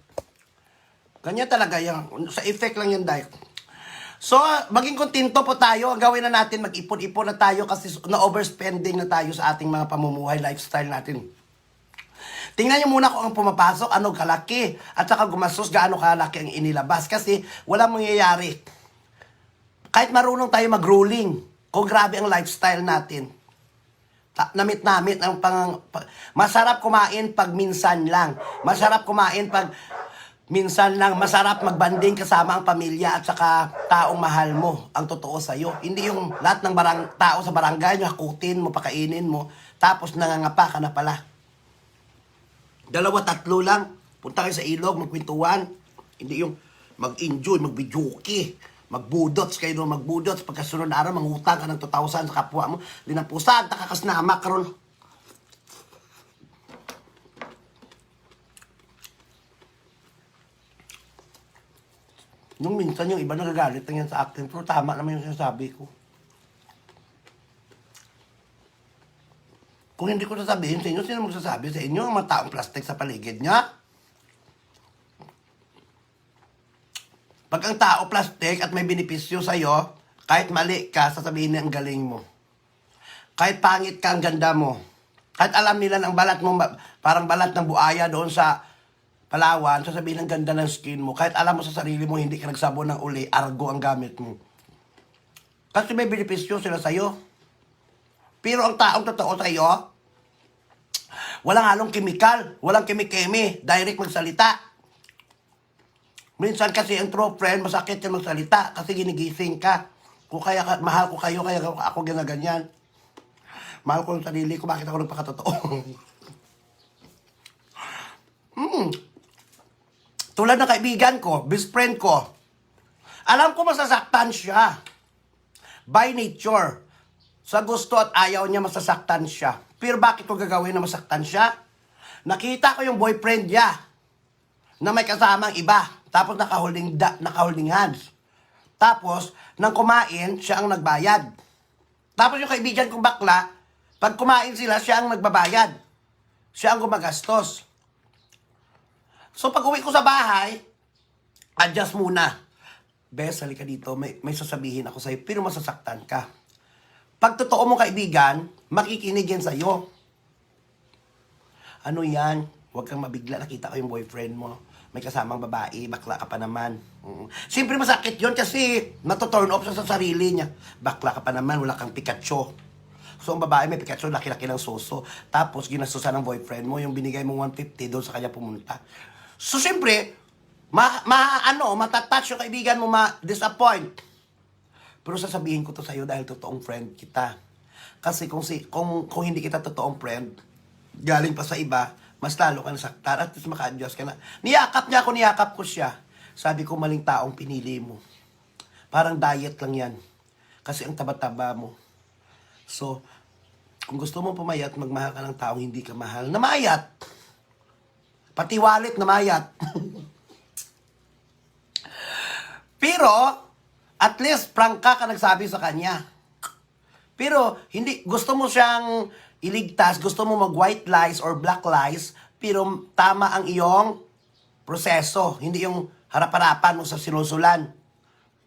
Ganyan talaga yan. Sa effect lang yan, Day. So, maging kontento po tayo. Ang gawin na natin, mag-ipon-ipon na tayo kasi na-overspending na tayo sa ating mga pamumuhay, lifestyle natin. Tingnan nyo muna kung ang pumapasok, ano kalaki. At saka gumastos, gaano kalaki ang inilabas. Kasi walang mangyayari. Kahit marunong tayo mag-ruling, kung grabe ang lifestyle natin. Namit-namit ang masarap kumain pag minsan lang. Masarap kumain pag minsan lang. Masarap magbanding kasama ang pamilya at saka taong mahal mo. Ang totoo sa'yo. Hindi yung lahat ng tao sa barangay nyo, hakutin mo, pakainin mo, tapos nangangapa ka na pala. 2, 3 lang. Punta kayo sa ilog, magkwentuhan. Hindi yung mag-enjoy, mag-videoke. Magbudots kayo doon, magbudots. Pagkasunod na araw, mangutang ka ng 2,000 sa kapwa mo. Linampusan, takakasnama karon. Nung minsan yung iba nagagalit lang yan sa akin, pero tama naman yung sinasabi ko. Kung hindi ko sasabihin sa inyo, sino magsasabi sa inyo? Ang mga taong plastic sa paligid niya? Pag ang tao plastic at may benepisyo sa'yo, kahit mali ka, sasabihin niya ang galing mo. Kahit pangit ka, ang ganda mo. Kahit alam nila ng balat mo, parang balat ng buaya doon sa Palawan, sasabihin ang ganda ng skin mo. Kahit alam mo sa sarili mo, hindi ka nagsabon ng uli, argo ang gamit mo. Kasi may benepisyo sila sa'yo. Pero ang taong totoo sa'yo, walang halong kemikal, walang kemi-kemi, direct magsalita. Minsan kasi ang true friend, masakit yung magsalita kasi ginigising ka. Kung kaya mahal ko kayo, kaya ako ginaganyan. Mahal ko ang sarili ko, bakit ako nagpakatotoo? Tulad ng kaibigan ko, best friend ko. Alam ko masasaktan siya. By nature. Sa gusto at ayaw niya masasaktan siya. Pero bakit ko gagawin na masaktan siya? Nakita ko yung boyfriend niya na may kasamang iba. Tapos naka-holding hands. Tapos, nang kumain, siya ang nagbayad. Tapos yung kaibigan kong bakla, pag kumain sila, siya ang nagbabayad. Siya ang gumagastos. So, pag uwi ko sa bahay, adjust muna. Bes, halika dito, may sasabihin ako sa'yo, pero masasaktan ka. Pag totoo mong kaibigan, makikinig yan sa'yo. Ano yan? Huwag kang mabigla, nakita ko yung boyfriend mo. May kasamang babae, bakla ka pa naman. Siyempre masakit yon kasi nato-turn off sa sarili niya. Bakla ka pa naman, wala kang Pikachu. So ang babae may Pikachu, laki-laki ng suso. Tapos ginastusan ng boyfriend mo, yung binigay mo 150, doon sa kanya pumunta. So siyempre, matatouch yung kaibigan mo, ma-disappoint. Pero sasabihin ko to sa'yo dahil totoong friend kita. Kasi kung hindi kita totoong friend, galing pa sa iba, mas lalo ka nasaktan at least maka-adjust ka na. Niyakap niya ako, niyakap ko siya. Sabi ko, maling taong pinili mo. Parang diet lang yan. Kasi ang taba-taba mo. So, kung gusto mo pumayat, magmahal ka ng taong hindi ka mahal. Namayat! Pati wallet namayat. Pero, at least, prangka ka nagsabi sa kanya. Pero, hindi, gusto mo siyang iligtas, gusto mo mag-white lies or black lies, pero tama ang iyong proseso. Hindi yung harap-harapan mo sa sinusulan.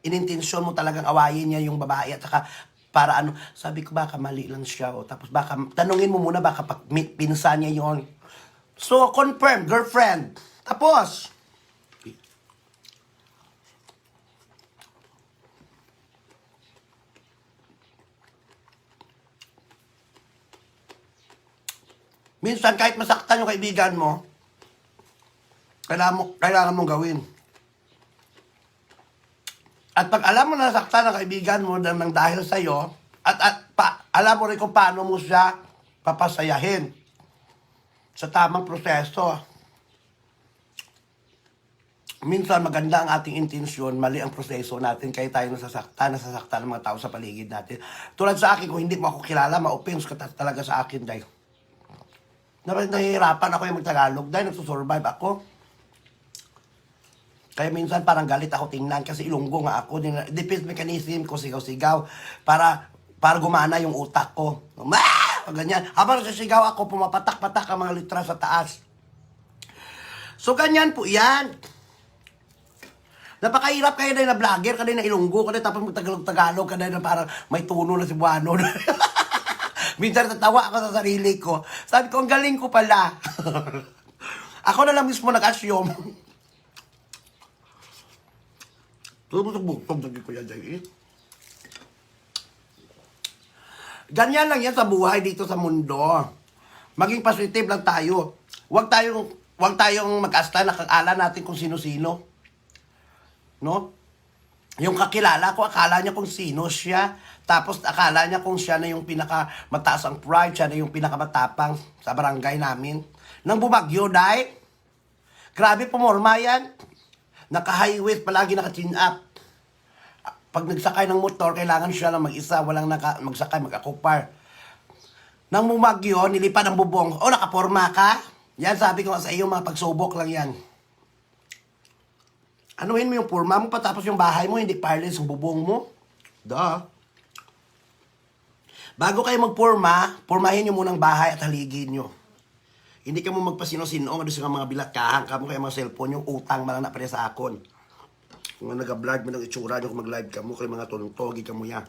Inintensyon mo talagang awayin niya yung babae at saka para ano, sabi ko baka mali lang siya o tapos baka, tanungin mo muna baka pinsan niya yon. So, confirm, girlfriend. Tapos, minsan, kahit masaktan yung kaibigan mo, kailangan mong gawin. At pag alam mo na nasaktan ang kaibigan mo ng dahil sa'yo, alam mo rin kung paano mo siya papasayahin sa tamang proseso. Minsan, maganda ang ating intensyon, mali ang proseso natin, kaya tayo nasasaktan ng mga tao sa paligid natin. Tulad sa akin, kung hindi mo ako kilala, ma-offense ka talaga sa akin, dahil nahihirapan ako yung mag-Tagalog dahil nagsusurvive ako. Kaya minsan parang galit ako tingnan kasi ilunggo nga ako. Defense mechanism ko, sigaw-sigaw para gumana yung utak ko. Ganyan. Habang nagsisigaw ako, pumapatak-patak ang mga litra sa taas. So ganyan po yan. Napakahirap kayo na vlogger, kayo na ilunggo, kayo tapos mag-Tagalog, kayo na parang may tuno na si Buano. Minsan natawa ako sa sarili ko. Sabi ko, ang galing ko pala. Ako na lang mismo nag-assume. Tumutok-buktog ko yan, Jay. Ganyan lang yan sa buhay dito sa mundo. Maging positive lang tayo. Huwag tayong mag-asta na kakala natin kung sino-sino. No? Yung kakilala ko, akala niya kung sino siya. Tapos akala niya kung siya na yung pinakamataas ang pride, siya na yung pinakamatapang sa barangay namin. Nang bumagyo, dahil grabe pumorma yan. Naka-highway, palagi naka-chin up. Pag nagsakay ng motor, kailangan siya lang mag-isa, walang magsakay, mag-akupar. Nang bumagyo, nilipad ang bubong. O, nakaporma ka? Yan, sabi ko sa iyo, mga pagsubok lang yan. Anuhin mo yung porma mo, patapos yung bahay mo, hindi parlance yung bubong mo. Duh. Bago kayo magporma, pormahin nyo munang bahay at haligin nyo. Hindi ka mo magpasino-sino, ano sa mga bilakahan ka mo, kaya mga cellphone, yung utang malang na pala sa akon. Kung nag-vlog mo ng itsura nyo, kung mag-live ka mo, kaya mga tulong-togi ka mo yan.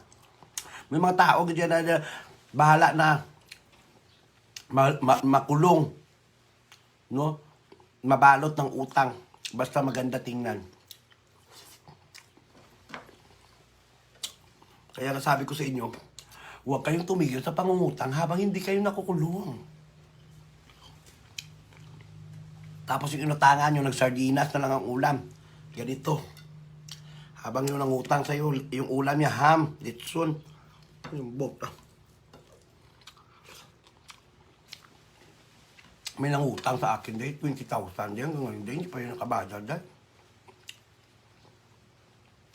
May mga tao dyan na bahala na makulong, no? Mabalot ng utang, basta maganda tingnan. Kaya nasabi ko sa inyo, huwag kayong tumigil sa pangungutang habang hindi kayo nakukulong. Tapos yung inutangan nyo, nagsardinas na lang ang ulam. Ganito. Habang yung nangutang sa'yo, yung ulam niya, ham, litson, yung bota. May nangutang sa akin dahil 20,000 yan. Ngayon din, hindi pa yun nakabadal dahil.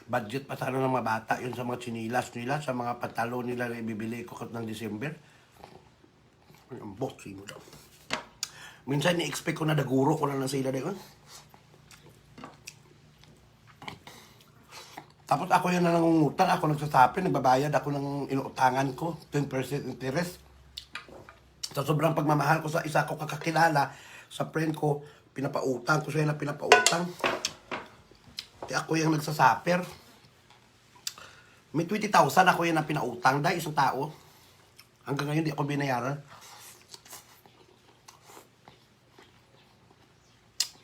Budget pa sana ng mga bata yun sa mga chinilas nila, sa mga pantalon nila na ibibili ko ng December. Ang boxy mo daw. Minsan ni-expect ko na daguro ko na lang sila doon. Tapos ako yun na nangungutang, ako nagsasapi, nagbabayad ako ng inuutangan ko, 10% interest. Sa sobrang pagmamahal ko sa isa ko kakakilala, sa friend ko, pinapautang ko siya na pinapautang. Ako yung nagsasaper. May 20,000 ako yung na pinautang dahil isang tao. Hanggang ngayon di ako binayaran.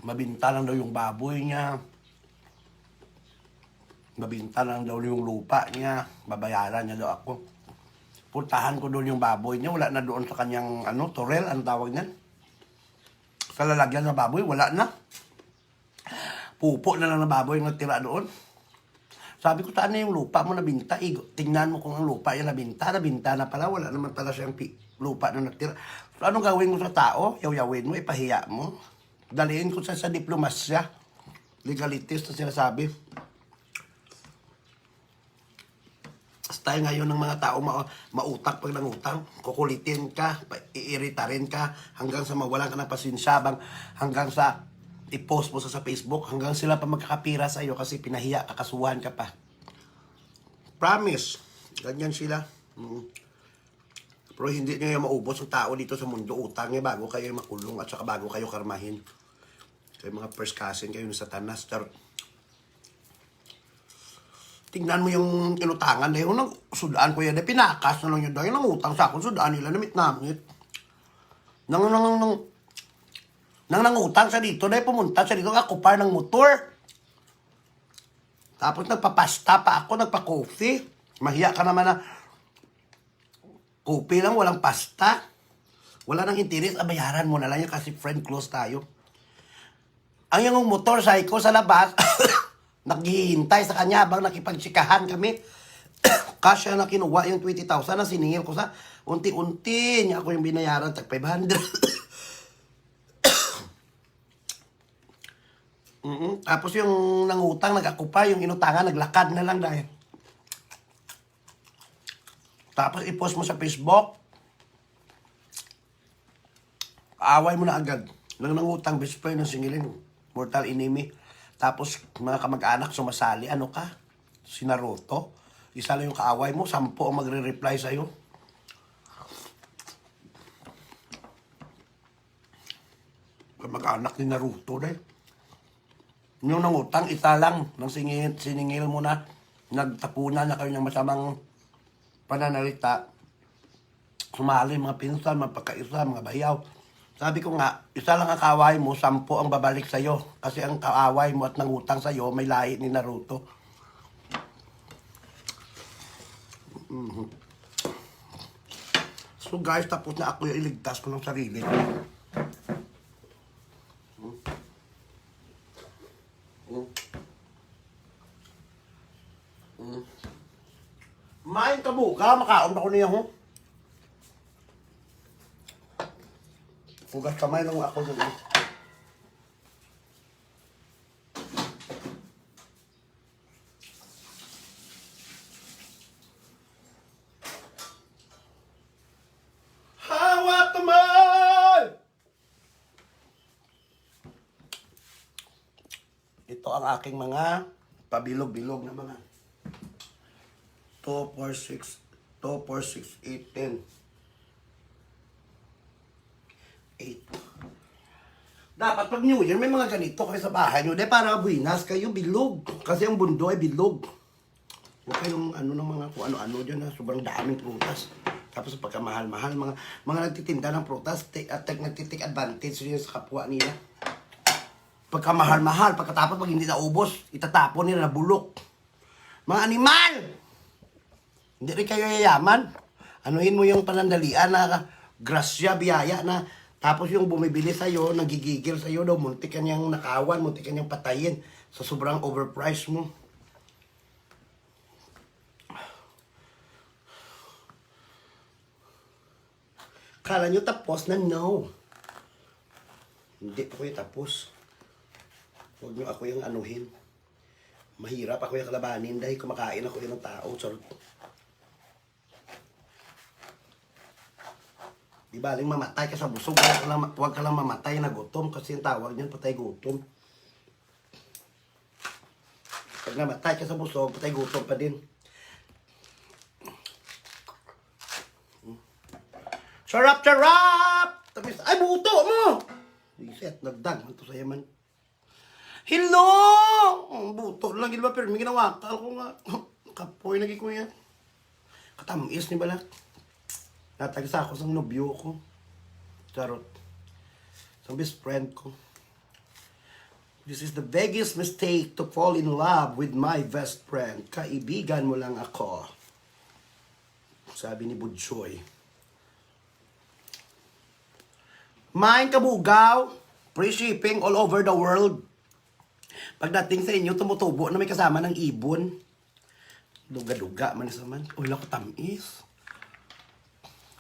Mabinta lang daw yung baboy niya. Mabinta lang daw yung lupa niya. Babayaran niya daw ako. Puntahan ko doon yung baboy niya. Wala na doon sa kanyang torel, ang tawag niyan. Sa lalagyan ng baboy, wala na. Pupo na lang ng baboy yung natira doon. Sabi ko, saan na yung lupa mo nabinta? Tingnan mo kung ang lupa yung nabinta. Nabinta na pala, wala naman pala siyang lupa na natira. So, anong gawin mo sa tao? Yaw-yawin mo, ipahiya mo. Dalihin ko sa diplomasya. Legalities na sinasabi. Style ngayon ng mga tao mautak pag nangutang. Kukulitin ka, iiritarin ka, hanggang sa mawalan ka ng pasensya, hanggang sa i-post mo sa Facebook, hanggang sila pa magkakapira sa iyo kasi pinahiya, kakasuhan ka pa. Promise. Ganyan sila. Pero hindi nyo yung maubos ang tao dito sa mundo. Utang niya bago kayo makulong at saka bago kayo karmahin. Kayo mga first cousin kayo ng satanas. Tingnan mo yung inutangan na yun. Sudaan ko yan. Pinakas na lang yun. Dahil nangutang sa akin. Sudaan nila. Namit-namit. Nangutang siya dito. Dahil pumunta siya dito. Kakupar ng motor. Tapos nagpapasta pa ako. Nagpa-coffee. Mahiya ka naman na coffee lang. Walang pasta. Wala nang interes. Bayaran mo na lang yan kasi friend close tayo. Ang yung motor psycho sa labas. Naghihintay sa kanya habang nakipagsikahan kami. Kasya na kinuha yung 20,000 na siningil ko sa unti-unti niya ako yung binayaran tag 500. Tapos yung nangutang, nag-akupa, yung inutangan, naglakad na lang dahil. Tapos i-post mo sa Facebook. Aaway mo na agad. Nang nangutang, best friend ng singilin. Mortal enemy. Tapos, mga kamag-anak sumasali, ano ka? Si Naruto. Isa lang yung kaaway mo, 10 ang magre-reply sa'yo. Kamag-anak ni Naruto dahil. Yung nangutang, isa lang. Nang siningil mo na, nagtapunan na kayo ng masamang pananalita. Sumali mga pinsan, mga pagkaisa, mga bayaw. Sabi ko nga, isa lang ang kaaway mo, 10 ang babalik sa'yo. Kasi ang kaaway mo at nangutang sa'yo, may lahi ni Naruto. So guys, tapos na ako yung iligtas ko ng sarili. Main ka buka, makaon ako niya ho. Hugas kamay lang ako dun. Hawak kamay! Ito ang aking mga pabilog-bilog na mga 2, 4, 6, 8, 10. 8. Dapat pag New Year, may mga ganito kayo sa bahay nyo. Dahil para buinas kayo, bilog. Kasi ang bundo ay bilog. Huwag kayong ano ng mga kung ano-ano dyan na sobrang daming prutas. Tapos pagkamahal-mahal, mga nagtitinda ng prutas, nagtitik advantage yun sa kapwa nila. Pagkamahal-mahal, pagkatapos pag hindi naubos, itatapon nila na bulok. Mga animal! Hindi rin kayo yayaman. Anuhin mo yung panandalian na grasya, biyaya na tapos yung bumibili sa'yo, nagigigil sa'yo daw, muntik ka niyang nakawan, muntik ka niyang patayin sa sobrang overprice mo. Kala nyo tapos na? No. Hindi po kayo tapos. Huwag nyo ako yung anuhin. Mahirap ako yung kalabanin dahil kumakain ako yung tao. Charot. Di baling mamatay ka sa busog, huwag ka lang mamatay na gutom kasi yung tawag niyan patay gutom. Pag namatay ka sa busog, patay gutom pa din. Sarap, sarap! Tapos, ay buto mo! Iset, nagdag, ito sa yaman. Hello! Buto lang, di ba? Pero may ginawa ka ako nga. Kapoy lagi ko yan. Katamis ni balak. Natagsa ako sa nobyo ko. Charot. Sa best friend ko. This is the biggest mistake to fall in love with my best friend. Kaibigan mo lang ako. Sabi ni Budjoy. Main kabugaw. Free shipping all over the world. Pagdating sa inyo, tumutubo na may kasama ng ibon. Duga-duga man sa man. Wala ko tamis.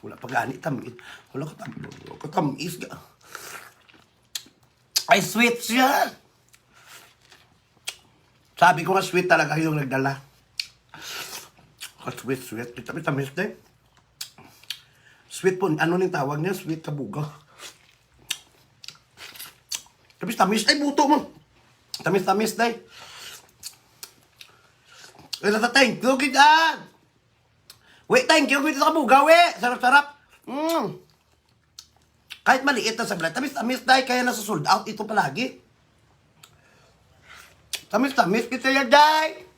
Wala pa gani tamis. Wala ko tamis ga. Ay, sweet siya. Sabi ko nga sweet talaga yung nagdala. Sweet. Tamis din. Sweet po, ano nang tawag niya? Sweet kabuga. Tamis. Ay, buto mo. Tamis, day. Ay, thank you, kita. Wait, thank you, kita kabuga, we. Sarap. Kahit maliit na sablat. Tamis, day. Kaya nasa sold out ito palagi. Tamis, kita yan, day.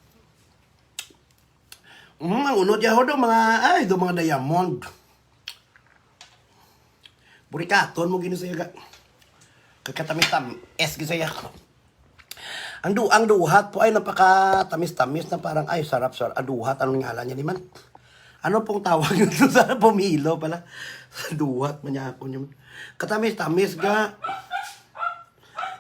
Ang unod yaho do mga diamond. Burikaton mo gino saya ga. Kagkatamis-tamis gisaya. Ang duhat po ay napaka-tamis-tamis na parang ay sarap. Duhat, anong ngalan niya naman? Ano pong tawag yun? Sana pumilo pala. Duhat, manyakon yun. Katamis-tamis ga.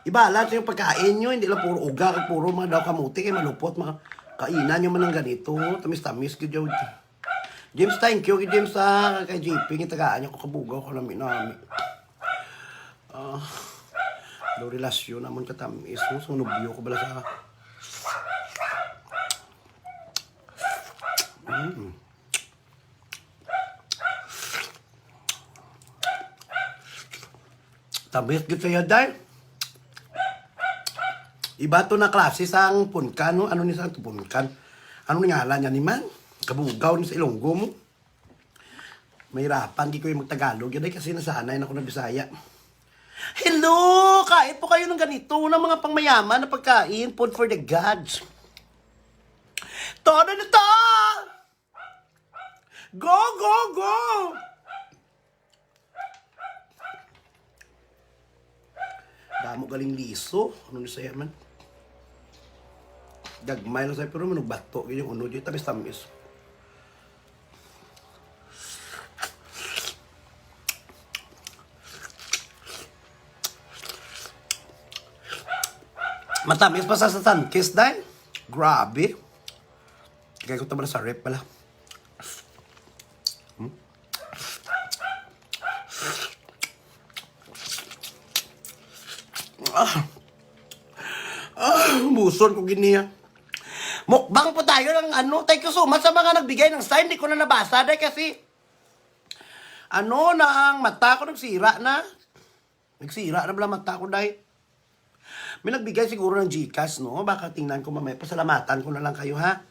Ibalat yung pagkain nyo, hindi lang puro uga, puro mga daw kamuti, malupot, mga kainan nyo man ng ganito. Tamis-tamis ka dyan. James, thank you. James, kay JP, tagaan niya ko kabugaw ko namin. Do relasyon naman katamis. So, nubyo ko bala sa... Tamis gitu ya, day. Iba to na klase sang punkan, no? Ano ni sang punkan? Ano ni ngalan niya ni man? Kabugaw ni sa Ilonggo mo. Mahirapan, di ko yung magtagalog. Yun ay kasi nasanay na ako na Bisaya. Hello! Kain po kayo ng ganito ng mga pangmayaman na pagkain. Food for the gods. Todo na to! Go! Damo galing liso. Ano ni saya man? Dagmay lang sa'yo, pero manugbato. Ganyan yung unod yun. Tamis-tamis. Matamis pa sa Sunkist, dahil. Grabe. Kaya ko tama na sa rep pala. Buson ko giniya. Mukbang po tayo ng ano. Thank you so much sa mga nagbigay ng sign. Hindi ko na nabasa dahil kasi na ang mata ko nagsira na. Nagsira na pala mata ko dahil. May nagbigay siguro ng Gcash, no? Baka tingnan ko mamaya. Pasalamatan ko na lang kayo, ha?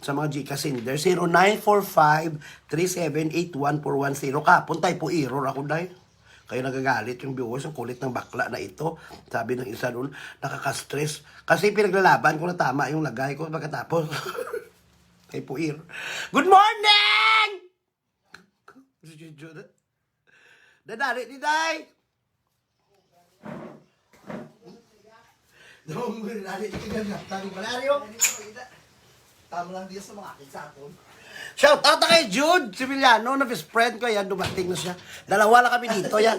Sa mga Gcash sender. 0945-3781410. Kapon tayo po error ako dahil. Kaya nagagalit yung viewers, ang kulit ng bakla na ito. Sabi ng isa doon, nakaka-stress. Kasi pinaglalaban ko na tama yung lagay ko pagkatapos. Kaya po error. Good morning! Dadali ni Day! Dong, dadali ni Kagagap. Tari Valerio. Tama lang diyan sa mga akin sa aton. Shout out na kay Jude Civiliano, na best friend ko. Yan, dumating na siya. Dalawa lang kami dito, yan.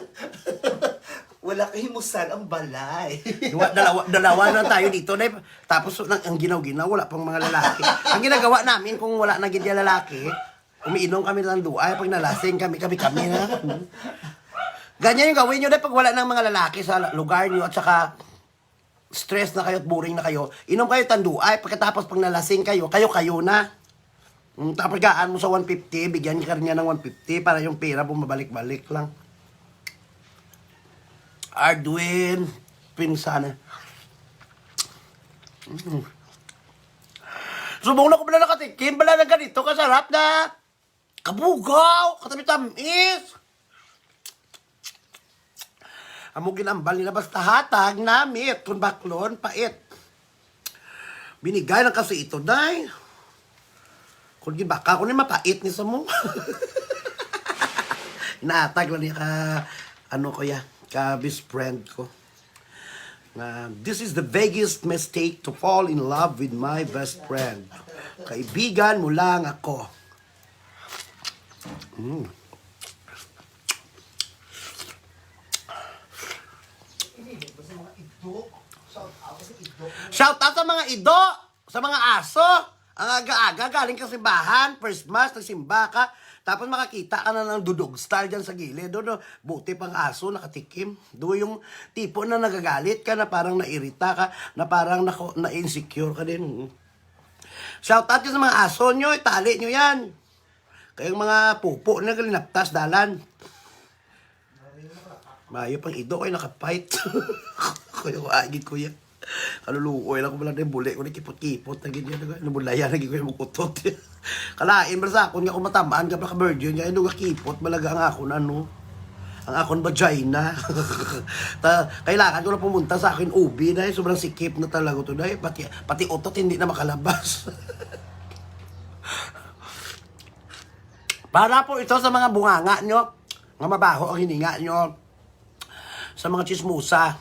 Wala kahimusan ang balay. Dalawa na tayo dito. Tapos ang ginaw-ginaw, wala pang mga lalaki. Ang ginagawa namin, kung wala na gindi lalaki, umiinom kami ng duay. Pag nalasing kami na. Ganyan yung gawin nyo dahil pag wala ng mga lalaki sa lugar nyo at saka stress na kayo at boring na kayo, inom kayo tanduay. Pagkatapos pag nalasing kayo, kayo na. Tapos gaan mo sa 150, bigyan ka rin niya ng 150 para yung pera bumabalik-balik lang. Arduin, pinsana. Subong na ko pala nakatikim, pala na ganito, kasarap na. Kabugaw, katami-tamis. Amo ginambal nila basta hatag namit, kung baklon, pait. Binigay lang kasi ito, day. Kung gibaka ko na mapait ni sa mo. Inaatag lang niya ka best friend ko. This is the biggest mistake to fall in love with my best friend. Kaibigan mo lang ako. Shout out sa mga ido, sa mga aso. Ang aga-aga, galing ka simbahan, first mass, nagsimba ka, tapos makakita ka na ng dudog style dyan sa gilid. Doon, buti pang aso, nakatikim. Doon yung tipo na nagagalit ka, na parang nairita ka, na parang na-insecure ka din. Shout out yun sa mga aso nyo, itali nyo yan. Kayong mga pupo na linaptas, dalan. Mayo pang ido ko nakapait. Kuya ko agi kuya. Kaluluoy lang ko pala na yung buli ko na kipot-kipot na ganyan. Nabulaya na ko yung mukutot. Kalain ba sa akon nga kung matamaan ka pa ka-virgin nga yung kipot malaga ang akon ano. Ang akon vagina. Kailangan ko na pumunta sa akin ubi dahil sobrang sikip na talaga to dahil pati utot hindi na makalabas. Para po ito sa mga bunganga nyo, nga mabaho ang hininga nyo, sa mga chismusa.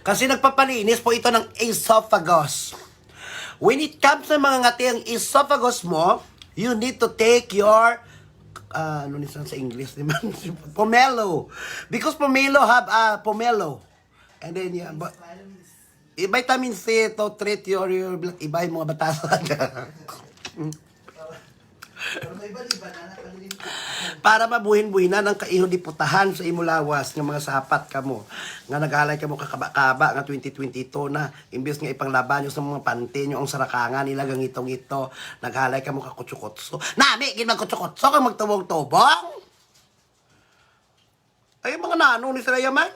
Kasi nagpapalinis po ito ng esophagus. When it comes sa mga ngati ang esophagus mo, you need to take your, ano nisan sa English naman, pomelo. Because pomelo have pomelo. And then, yeah, but, vitamin C to treat your iba yung mga batasan. Pero may iba-iba na nakalilin ko. Para mabuhin-buhinan ang kaiho di putahan sa imulawas ng mga sapat kamo. Nga naghalay kamo kakaba-kaba nga 2022 na imbes nga ipanglaban nyo sa mga panty nyo ang sarakangan nila gang itong-ito. Naghalay kamo kakutsukotso. Nami, ginagkutsukotso kang magtubong-tubong. Ay, mga nanong ni sila yaman.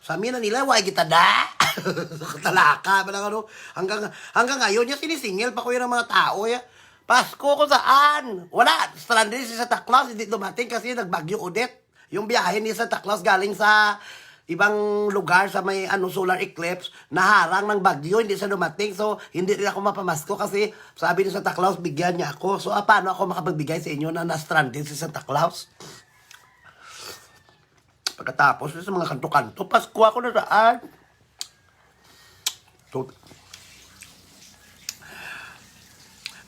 Sa amin na nila, why kita da? Talaka, malang ano. Hanggang ngayon, niya sinisingil pa ko yun ng mga tao. Ya. Pasko ko saan? Wala. Stranded si Santa Claus, hindi dumating kasi nagbagyo ulit. Yung biyahe ni Santa Claus galing sa ibang lugar sa may solar eclipse, naharang ng bagyo, hindi siya dumating. So, hindi rin ako mapamasko kasi sabi ni Santa Claus, bigyan niya ako. So, paano ako makapagbigay sa inyo na na-stranded si Santa Claus? Pagkatapos sa mga kanto-kanto, Pasko ako na saan? So,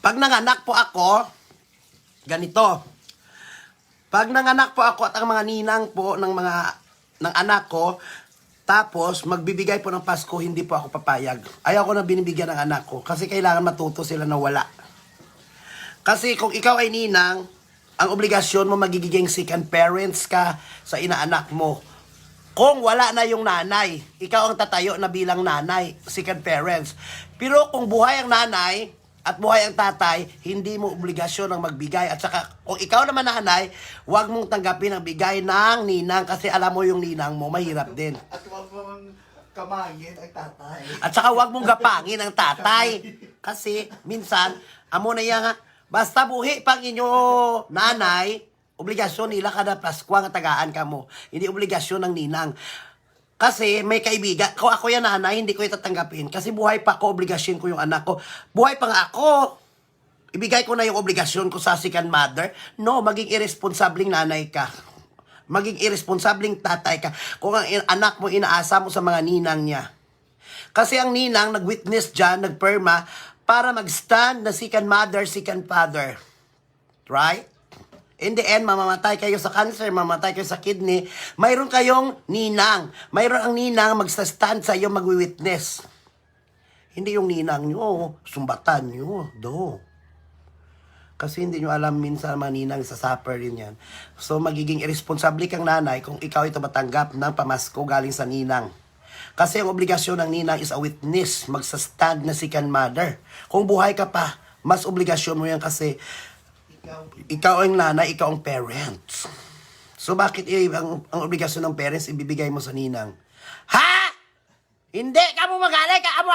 pag nanganak po ako, ganito. Pag nanganak po ako at ang mga ninang po ng anak ko, tapos magbibigay po ng Pasko, hindi po ako papayag. Ayaw ko na binibigyan ng anak ko kasi kailangan matuto sila na wala. Kasi kung ikaw ay ninang, ang obligasyon mo magiging second parents ka sa inaanak mo. Kung wala na yung nanay, ikaw ang tatayo na bilang nanay, second parents. Pero kung buhay ang nanay, at buhay ang tatay, hindi mo obligasyon ang magbigay. At saka, kung ikaw naman nanay, huwag mong tanggapin ang bigay ng ninang kasi alam mo yung ninang mo, mahirap din. At huwag mong kamangin ang tatay. At saka huwag mong gapangin ang tatay. Kasi, minsan, amo na yan nga, basta buhi pang inyo nanay, obligasyon nila kada Pasko ang tagaan ka mo. Hindi obligasyon ng ninang. Kasi may kaibigan, kung ako yan nanay, hindi ko itatanggapin. Kasi buhay pa ako, obligasyon ko yung anak ko. Buhay pa nga ako. Ibigay ko na yung obligasyon ko sa second mother. No, maging irresponsabling nanay ka. Maging irresponsabling tatay ka. Kung ang anak mo inaasa mo sa mga ninang niya. Kasi ang ninang nag-witness dyan, nagperma, para mag-stand na second mother, second father. Right? In the end, mamamatay kayo sa cancer, mamamatay kayo sa kidney, mayroon kayong ninang. Mayroon ang ninang magsastand sa iyo, magwi-witness. Hindi yung ninang nyo, sumbatan nyo, do. Kasi hindi nyo alam minsan mga ninang sa supper rin yan. So, magiging irresponsable kang nanay kung ikaw ito matanggap ng pamasko galing sa ninang. Kasi ang obligasyon ng ninang is a witness, magsastand na second mother. Kung buhay ka pa, mas obligasyon mo yan kasi ikaw ang nanay, ikaw ang parents. So bakit ang obligasyon ng parents ibibigay mo sa ninang? Ha? Hindi ka mo magaling ka amo